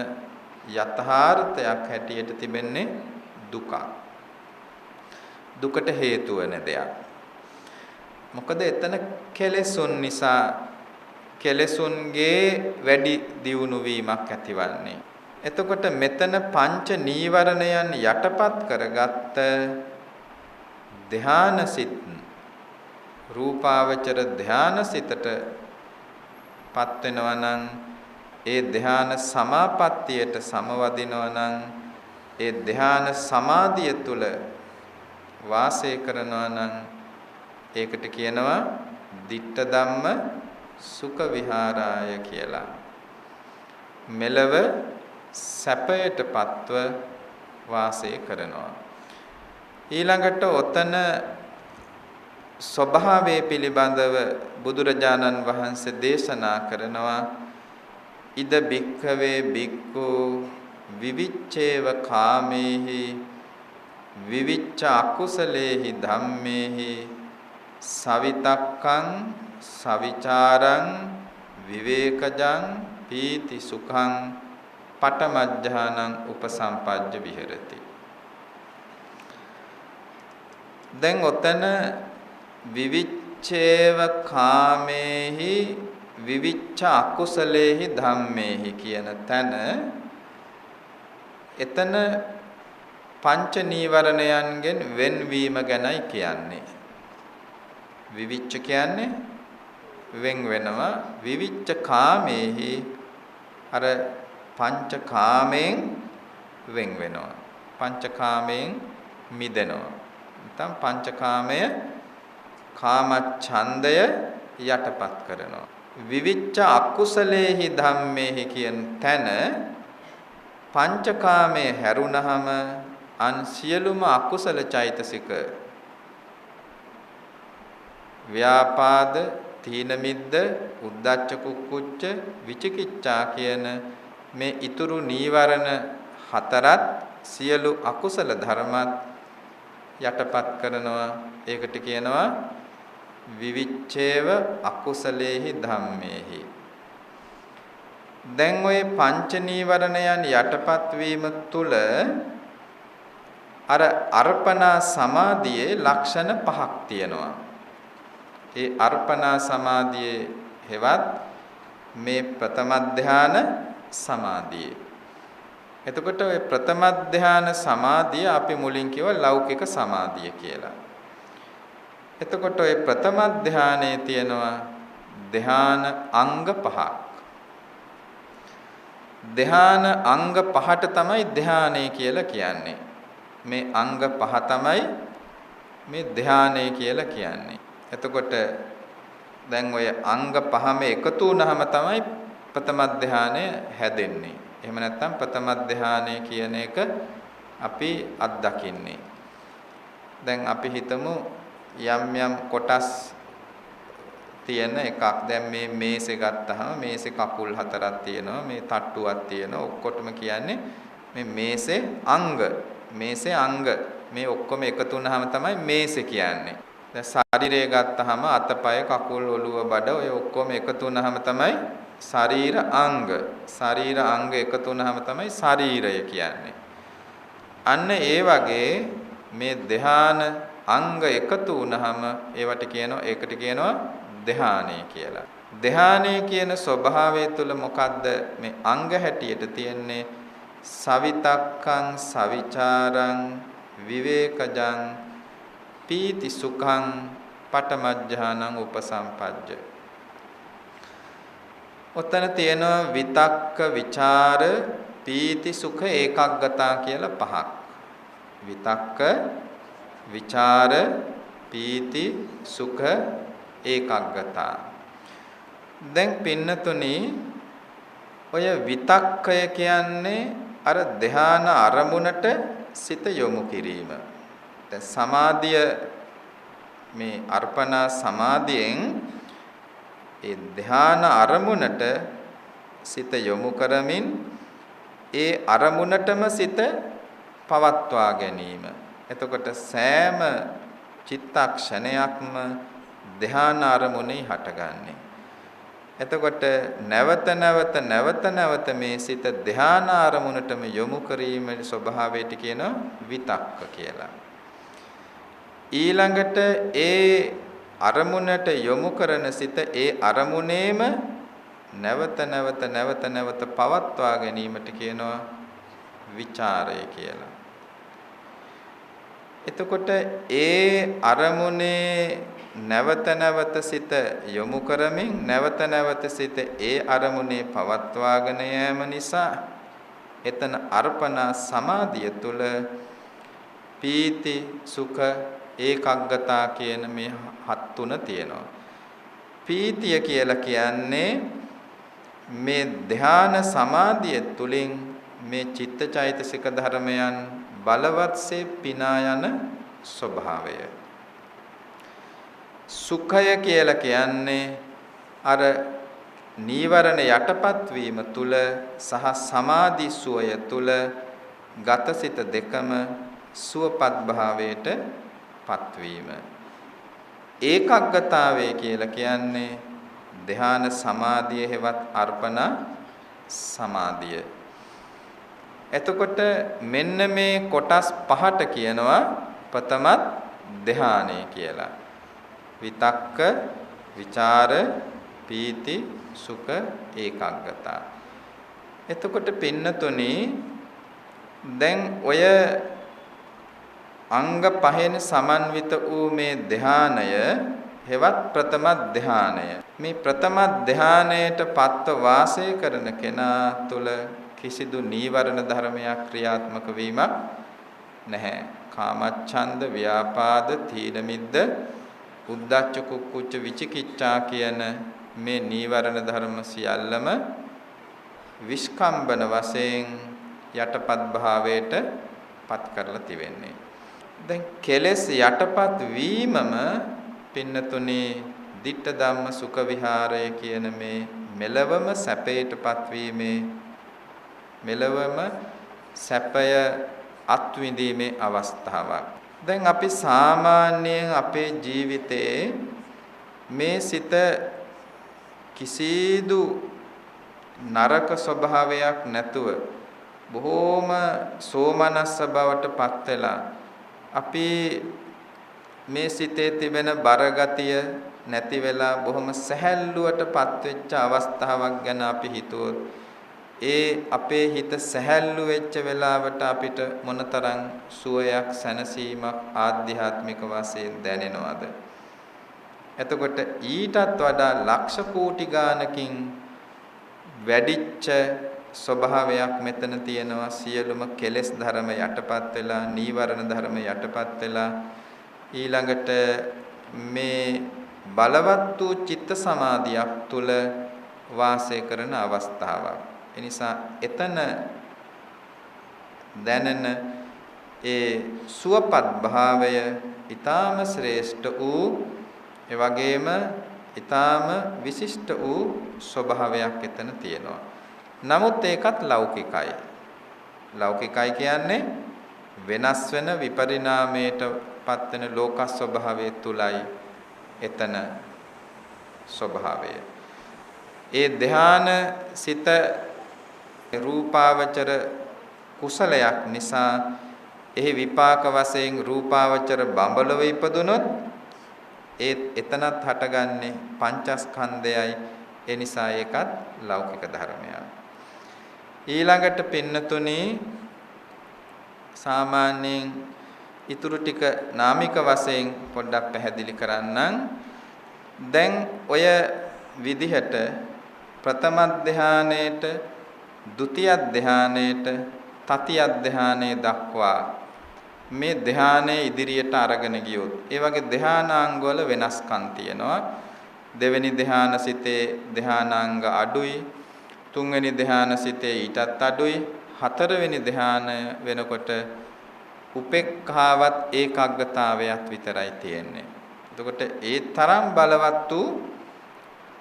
යථාර්ථයක් හැටියට තිබෙන්නේ දුක. දුකට හේතු වෙන දෙයක්. මොකද එතන කෙලෙසුන් නිසා කෙලෙසුන්ගේ වැඩි දියුණු වීමක් ඇතිවන්නේ. එතකොට මෙතන පංච නීවරණයන් යටපත් කරගත්ත ධානසිත රූපාවචර ධානසිතට පත් වෙනවා නම් ඒ ධාන සමාපත්තියට සමවදිනවා නම් ඒ ධ්‍යාන සමාධිය තුල වාසය කරනවා නම් ඒකට කියනවා ditta ධම්ම සුඛ විහාරාය කියලා. මෙලව සැපයටපත්ව වාසය කරනවා. ඊළඟට ඔතන ස්වභාවය පිළිබඳව බුදුරජාණන් වහන්සේ දේශනා කරනවා ඉද බික්ඛවේ බික්ඛු විවිච්ඡේව කාමේහි විවිච්ඡ අකුසලේහි ධම්මේහි සවිතක්කං සවිචාරං විවේකජං පීති සුඛං පඨමඥානං උපසම්පජ්ජ විහෙරති. දැන් ඔතන විවිච්ඡේව කාමේහි විවිච්ඡ අකුසලේහි ධම්මේහි කියන තැන එතන පංච නීවරණයන්ගෙන් වෙන්වීම ගැනයි කියන්නේ. විවිච්ඡ කියන්නේ වෙන් වෙනවා. විවිච්ඡ කාමේහි අර පංච කාමයෙන් වෙන් වෙනවා. පංච කාමයෙන් මිදෙනවා. නැත්නම් පංච කාමය කාම ඡන්දය යටපත් කරනවා. විවිච්ඡ අකුසලේහි ධම්මේහි කියන තැන පංචකාමයේ හැරුණහම අන් සියලුම අකුසල චෛතසික ව්‍යාපාද තීන මිද්ද උද්ධච්ච කුක්කුච්ච විචිකිච්ඡා කියන මේ ඊතුරු නීවරණ හතරත් සියලු අකුසල ධර්මත් යටපත් කරනවා. ඒකට කියනවා විවිච්ඡේව අකුසලේහි ධම්මේහි. දැන් ওই පංච නීවරණයන් යටපත් වීම තුල අර අර්පණා සමාධියේ ලක්ෂණ පහක් තියෙනවා. ඒ අර්පණා සමාධියේ හෙවත් මේ ප්‍රථම ධාන සමාධියේ. එතකොට ওই ප්‍රථම ධාන සමාධිය අපි මුලින් කිව්ව ලෞකික සමාධිය කියලා. එතකොට ওই ප්‍රථම ධානයේ තියෙනවා ධාන අංග පහක්. ධාන අංග පහට තමයි ධානය කියලා කියන්නේ. මේ අංග පහ තමයි මේ ධානය කියලා කියන්නේ. එතකොට දැන් ඔය අංග පහම එකතු වුනහම තමයි ප්‍රථම ධානය හැදෙන්නේ. එහෙම නැත්නම් ප්‍රථම ධානය කියන එක අපි අත්දකින්නේ. දැන් අපි හිතමු යම් කොටස් තියෙන එකක්. දැන් මේ මේසෙ ගත්තාම මේසෙ කකුල් හතරක් තියෙනවා, මේ තට්ටුවක් තියෙනවා. ඔක්කොටම කියන්නේ මේ මේසෙ අංග. මේසෙ අංග. මේ ඔක්කොම එකතු වුනහම තමයි මේසෙ කියන්නේ. දැන් ශරීරය ගත්තාම අතපය කකුල් ඔළුව බඩ ඔය ඔක්කොම එකතු වුනහම තමයි ශරීර අංග. ශරීර අංග එකතු වුනහම තමයි ශරීරය කියන්නේ. අන්න ඒ වගේ මේ ධ්‍යාන අංග එකතු වුනහම ඒවට කියනවා ඒකට කියනවා ධ්‍යානය කියලා. ධ්‍යානය කියන ස්වභාවය තුළ මොකද්ද මේ අංග හැටියට තියෙන්නේ? සවිතක්කං සවිචාරං විවේකජං පීති සුඛං පඨමඥානං උපසම්පජ්ජ. ඔතන තියෙනවා විතක්ක විචාර පීති සුඛ ඒකග්ගතා කියලා පහක්. විතක්ක විචාර පීති සුඛ ඒකග්ගතා. දැන් පින්නතුනි ඔය විතක්කය කියන්නේ අර ධ්‍යාන අරමුණට සිත යොමු කිරීම. දැන් සමාධිය මේ අර්පණා සමාධියෙන් ඒ ධ්‍යාන අරමුණට සිත යොමු කරමින් ඒ අරමුණටම සිත පවත්වා ගැනීම. එතකොට සෑම චිත්තක්ෂණයක්ම ධ්‍යාන අරමුණේ හටගන්නේ. එතකොට නැවත නැවත මේ සිත ධ්‍යාන අරමුණටම යොමු කිරීමේ ස්වභාවයට කියනවා විතක්ක කියලා. ඊළඟට ඒ අරමුණට යොමු කරන සිත ඒ අරමුණේම නැවත පවත්වා ගැනීමට කියනවා විචාරය කියලා. එතකොට ඒ අරමුණේ නැවත සිත යොමු කරමින් නැවත සිත ඒ අරමුණේ පවත්වාගෙන යෑම නිසා එතන අර්පණා සමාධිය තුල පීති සුඛ ඒකග්ගතා කියන මේ හත් තුන තියෙනවා. පීතිය කියලා කියන්නේ මේ ධ්‍යාන සමාධිය තුලින් මේ චිත්තචෛතසික ධර්මයන් බලවත්සේ පිනා යන ස්වභාවය. සුඛය කියලා කියන්නේ අර නීවරණ යටපත් වීම තුල සහ සමාධි සුවය තුල ගතසිත දෙකම සුවපත් භාවයට පත්වීම. ඒකග්ගතාවය කියලා කියන්නේ ධ්‍යාන සමාධිය හෙවත් අර්පණා සමාධිය. එතකොට මෙන්න මේ කොටස් පහට කියනවා ප්‍රථම ධ්‍යානය කියලා. විතක්ක, විචාර, පීති, සුඛ, ඒකග්ගතා. එතකොට පින්නතුනි දැන් ඔය අංග පහෙන් සමන්විත වූ මේ ධ්‍යානය හෙවත් ප්‍රථම ධ්‍යානය. මේ ප්‍රථම ධ්‍යානයට පත්ව වාසය කරන කෙනා තුල කිසිදු නීවරණ ධර්මයක් ක්‍රියාත්මක වීමක් නැහැ. කාමච්ඡන්ද, ව්‍යාපාද, තීන මිද්ද, උද්ධච්ච කුක්කුච්ච විචිකිච්ඡා කියන මේ නීවරණ ධර්ම සියල්ලම විස්කම්බන වශයෙන් යටපත් භාවයට පත් කරලා තිබෙන්නේ. දැන් කෙලෙස් යටපත් වීමම පින්නතුනේ ditta ධම්ම සුඛ විහාරය කියන මේ මෙලවම සැපයටපත් වීමේ මෙලවම සැපය අත්විඳීමේ අවස්ථාවක්. දැන් අපි සාමාන්‍යයෙන් අපේ ජීවිතයේ මේ සිත කිසිදු නරක ස්වභාවයක් නැතුව බොහෝම සෝමනස්ස බවට පත් වෙලා අපි මේ සිතේ තිබෙන බරගතිය නැති වෙලා බොහොම සැහැල්ලුවටපත් වෙච්ච අවස්ථාවක් ගැන අපි හිතුවොත් ඒ අපේ හිත සැහැල්ලු වෙච්ච වෙලාවට අපිට මොනතරම් සුවයක් සැනසීමක් ආධ්‍යාත්මික වශයෙන් දැනෙනවද? එතකොට ඊටත් වඩා ලක්ෂ කෝටි ගානකින් වැඩිච්ච ස්වභාවයක් මෙතන තියෙනවා. සියලුම කෙලෙස් ධර්ම යටපත් වෙලා, නීවරණ ධර්ම යටපත් වෙලා ඊළඟට මේ බලවත් වූ චිත්ත සමාධියක් තුල වාසය කරන අවස්ථාවක්. එනිසා එතන දැනෙන ඒ සුවපත් භාවය ඊටාම ශ්‍රේෂ්ඨ වූ ඒ වගේම ඊටාම විශිෂ්ට වූ ස්වභාවයක් එතන තියෙනවා. නමුත් ඒකත් ලෞකිකයි. ලෞකිකයි කියන්නේ වෙනස් වෙන විපරිණාමයට පත් වෙන ලෝක ස්වභාවය තුලයි එතන ස්වභාවය. ඒ ධ්‍යාන සිත රූපාවචර කුසලයක් නිසා එහි විපාක වශයෙන් රූපාවචර බඹලව ඉපදුනොත් ඒ එතනත් හටගන්නේ පංචස්කන්ධයයි. ඒ නිසා ඒකත් ලෞකික ධර්මයක්. ඊළඟට පින්නතුනි සාමාන්‍යයෙන් ඊතුරු ටික නාමික වශයෙන් පොඩ්ඩක් පැහැදිලි කරන්නම්. දැන් ඔය විදිහට ප්‍රථම ධානයේට, ဒုတိ ය ධානයේට, තතිය ධානයේ දක්වා මේ ධානයේ ඉදිරියට අරගෙන ගියොත් ඒ වගේ ධානාංග වල වෙනස්කම් තියෙනවා. දෙවෙනි ධාන සිතේ ධානාංග අඩුයි, තුන්වෙනි ධාන සිතේ ඊටත් අඩුයි, හතරවෙනි ධානය වෙනකොට උපේක්ඛාවත් ඒකාග්‍රතාවයත් විතරයි තියෙන්නේ. එතකොට ඒ තරම් බලවත් වූ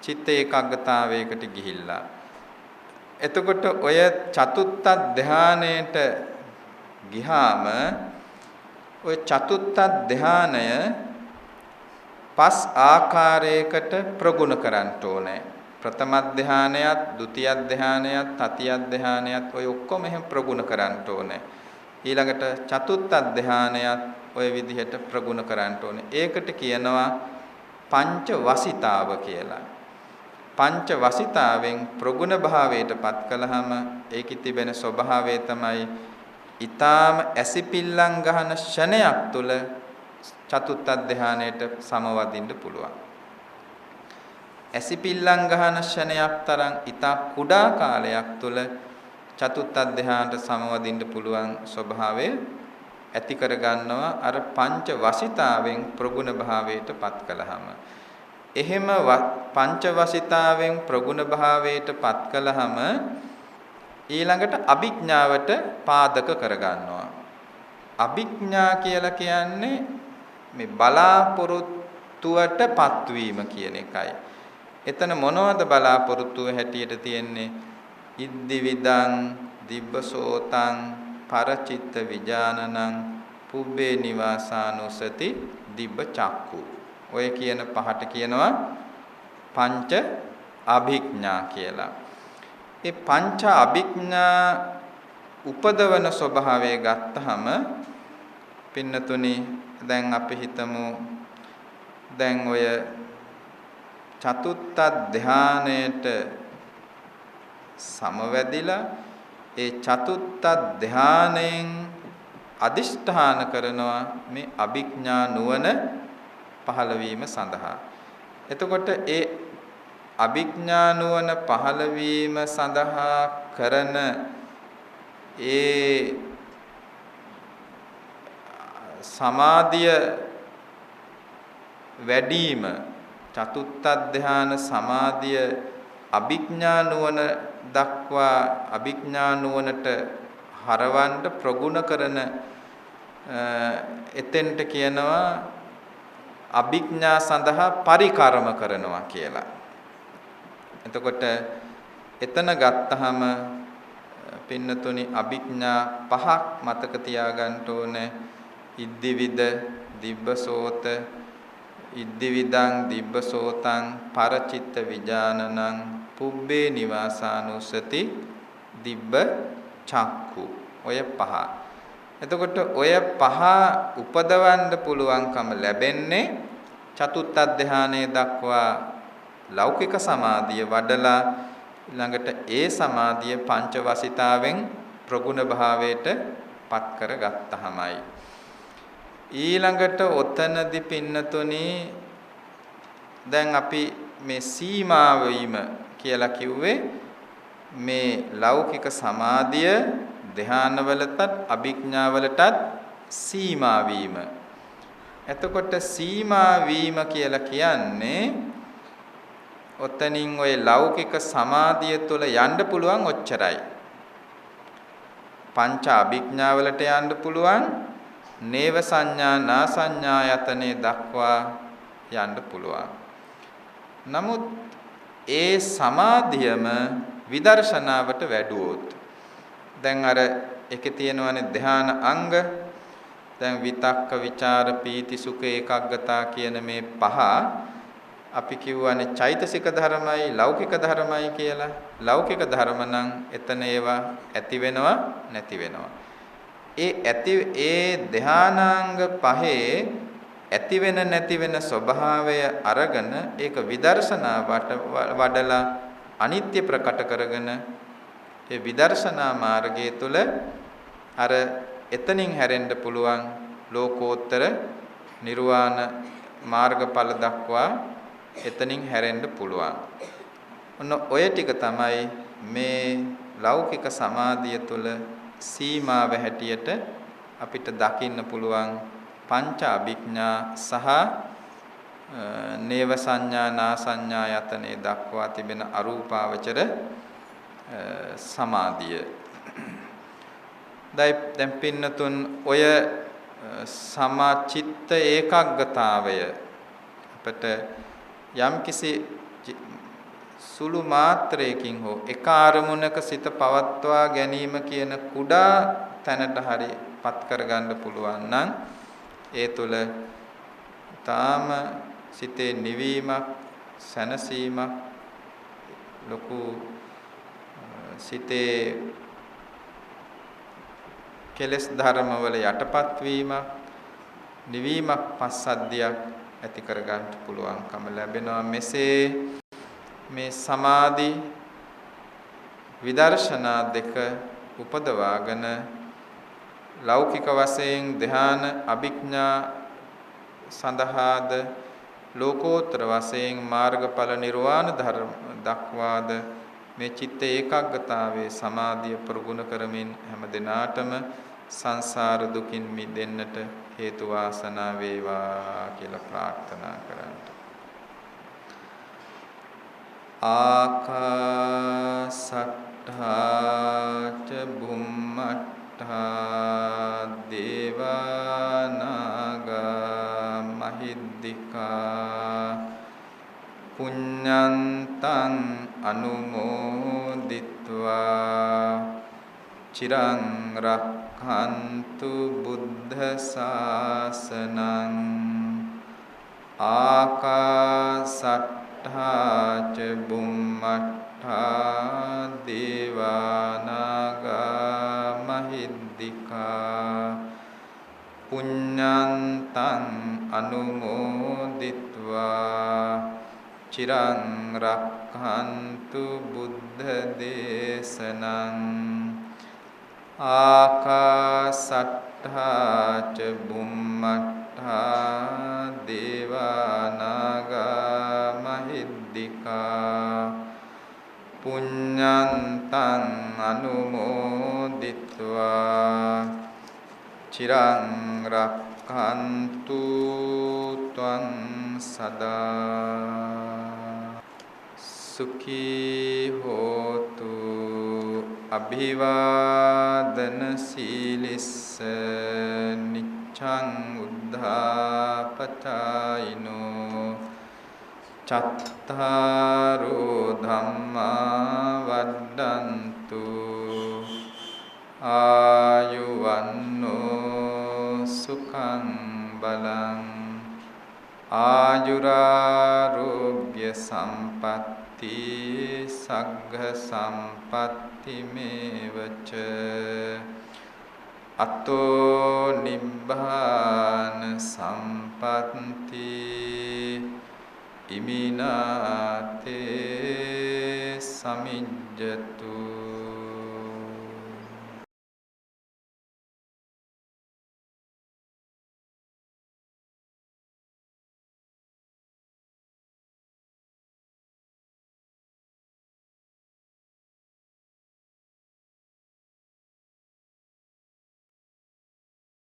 චිත්ත ඒකාග්‍රතාවයකට ගිහිල්ලා එතකොට ඔය චතුත්ථ ධානයට ගිහාම ඔය චතුත්ථ ධානය පස් ආකාරයකට ප්‍රගුණ කරන්න ඕනේ. ප්‍රථම ධානයත්, ဒုတိ ය ධානයත්, තතිය ධානයත් ඔය ඔක්කොම එහෙම ප්‍රගුණ කරන්න ඕනේ. ඊළඟට චතුත්ථ ධානයත් ඔය විදිහට ප්‍රගුණ කරන්න ඕනේ. ඒකට කියනවා පංච වසිතාව කියලා. පංච වසිතාවෙන් ප්‍රගුණ භාවයටපත් කළාම ඒකෙ තිබෙන ස්වභාවය තමයි ඊටාම ඇසිපිල්ලම් ගහන ෂණයක් තුල චතුත්ථ ධානයට සමවදින්න පුළුවන්. ඇසිපිල්ලම් ගහන ෂණයක් තරම් ඊටා කුඩා කාලයක් තුල චතුත්ථ ධ්‍යානට සමවදින්න පුළුවන් ස්වභාවය ඇති කර ගන්නවා අර පංච වසිතාවෙන් ප්‍රගුණ භාවයට පත් කළාම. එහෙම පංච වසිතාවෙන් ප්‍රගුණ භාවයට පත් කළාම ඊළඟට අභිඥාවට පාදක කර ගන්නවා. අභිඥා කියලා කියන්නේ මේ බලාපොරොත්තුවට පත්වීම කියන එකයි. එතන මොනවද බලාපොරොත්තුව හැටියට තියෙන්නේ? ඉද්දිවිදං දිබ්බසෝතං පරචිත්ත විජානනං පුබ්බේ නිවාසානුසති දිබ්බ චක්කු. ඔය කියන පහට කියනවා පංච අභිඥා කියලා. ඒ පංච අභිඥා උපදවන ස්වභාවය ගත්තහම පින්නතුනි දැන් අපි හිතමු දැන් ඔය චතුත්ථ ධානයට සමවැදිලා ඒ චතුත්ථ ධානයෙන් අදිෂ්ඨාන කරනවා මේ අභිඥා නුවණ පහළ වීම සඳහා. එතකොට ඒ අභිඥා නුවණ පහළ වීම සඳහා කරන ඒ සමාධිය වැඩිම චතුත්ථ ධාන සමාධිය අභිඥා නුවණ දක්වා අභිඥා නුවණට හරවන්න ප්‍රගුණ කරන එතෙන්ට කියනවා අභිඥා සඳහා පරිකර්ම කරනවා කියලා. එතකොට එතන ගත්තහම පින්නතුනි අභිඥා පහක් මතක තියාගන්න ඕනේ. ඉද්දිවිද දිබ්බසෝත ඉද්දිවිදං දිබ්බසෝතං පරචිත්ත විජානනං පුබ්බේ නිවාසානුසති දිබ්බ චක්කු. ඔය පහ. එතකොට ඔය පහ උපදවන්න පුළුවන්කම ලැබෙන්නේ චතුත්ථ ධානයේ දක්වා ලෞකික සමාධිය වඩලා ළඟට ඒ සමාධිය පංච වසිතාවෙන් ප්‍රගුණ භාවයට පත් කරගත්තහමයි. ඊළඟට ඔතනදි පින්නතුනි දැන් අපි මේ සීමා වීම කියලා කිව්වේ මේ ලෞකික සමාධිය ධානවලටත් අභිඥාවලටත් සීමා වීම. එතකොට සීමා වීම කියලා කියන්නේ ඔතනින් ওই ලෞකික සමාධිය තුළ යන්න පුළුවන් ඔච්චරයි. පංච අභිඥාවලට යන්න පුළුවන්. නේව සංඥා නා සංඥා යතනේ දක්වා යන්න පුළුවන්. නමුත් ඒ සමාධියම විදර්ශනාවට වැඩුවොත් දැන් අර එකේ තියෙනවනේ ධාන අංග. දැන් විතක්ක විචාර පීති සුඛ ඒකග්ගතා කියන මේ පහ අපි කියවනේ චෛතසික ධර්මයි ලෞකික ධර්මයි කියලා. ලෞකික ධර්ම නම් එතන ඒවා ඇති වෙනවා නැති වෙනවා. ඒ ධානාංග පහේ ඇති වෙන නැති වෙන ස්වභාවය අරගෙන ඒක විදර්ශනාවට වඩලා අනිත්‍ය ප්‍රකට කරගෙන ඒ විදර්ශනා මාර්ගය තුළ අර එතනින් හැරෙන්න පුළුවන් ලෝකෝත්තර නිර්වාණ මාර්ගඵල දක්වා එතනින් හැරෙන්න පුළුවන්. ඔන්න ඔය ටික තමයි මේ ලෞකික සමාධිය තුළ සීමාව හැටියට අපිට දකින්න පුළුවන් පංච අභිඥා සහ නේව සංඥා නා සංඥා යතනේ දක්වා තිබෙන අරූපාවචර සමාධිය. දැන් පින්නතුන් ඔය සමාචිත්ත ඒකග්ගතාවය අපට යම්කිසි සුළු මාත්‍රයකින් හෝ එක අරමුණක සිත පවත්වා ගැනීම කියන කුඩා තැනට හරිපත් කරගන්න පුළුවන් නම් ඒ තුළ තාම සිතේ නිවීමක් සැනසීමක් ලොකු සිතේ කෙලස් ධර්මවල යටපත් වීමක් නිවීමක් පස්සද්ධියක් ඇති කරගන්න පුළුවන්කම ලැබෙනවා. මෙසේ මේ සමාධි විදර්ශනා දෙක උපදවාගෙන ලෞකික වශයෙන් ධ්‍යාන අභිඥා සඳහාද ලෝකෝත්තර වශයෙන් මාර්ගඵල නිර්වාණ ධර්ම දක්වාද මේ චිත්ත ඒකාග්‍රතාවයේ සමාධිය ප්‍රගුණ කරමින් හැම දිනාටම සංසාර දුකින් මිදෙන්නට හේතු වාසනා වේවා කියලා ප්‍රාර්ථනා කරන්න. ආකාසට්ඨා ච බුම්මට්ඨා දේවා නාග මහිද්దికා පුඤ්ඤන්තං අනුමෝදිත්වා චිරං රක්ඛන්තු බුද්ධ ශාසනං ආකාසට්ඨා ච බුම්මට්ඨා දේවා නාග මහිද්దికා පුඤ්ඤන්තං අනුමෝදිත්වා චිරං රක්ඛන්තු බුද්ධ දේශනං ආකාසට්ඨා ච බුම්මට්ඨා දේවා නාග මහිද්దికා පුඤ්ඤන්තං අනුමෝදිත්වා චිරං රක්ඛන්තු ත්වං සදා සුඛී හෝතු අභිවාදන සීලිස්ස නිච්ඡං උද්ධාපචායිනෝ චත්තාරෝ ධම්මා වඩ්ඩන්තු ආයුවන්නෝ සුඛං බලං ආයුරාෝග්‍ය සම්පatti සග්ග සම්පatti මේවච අතෝ නිබ්බාන සම්පatti ඉමිනාතේ සමිජ්ජතු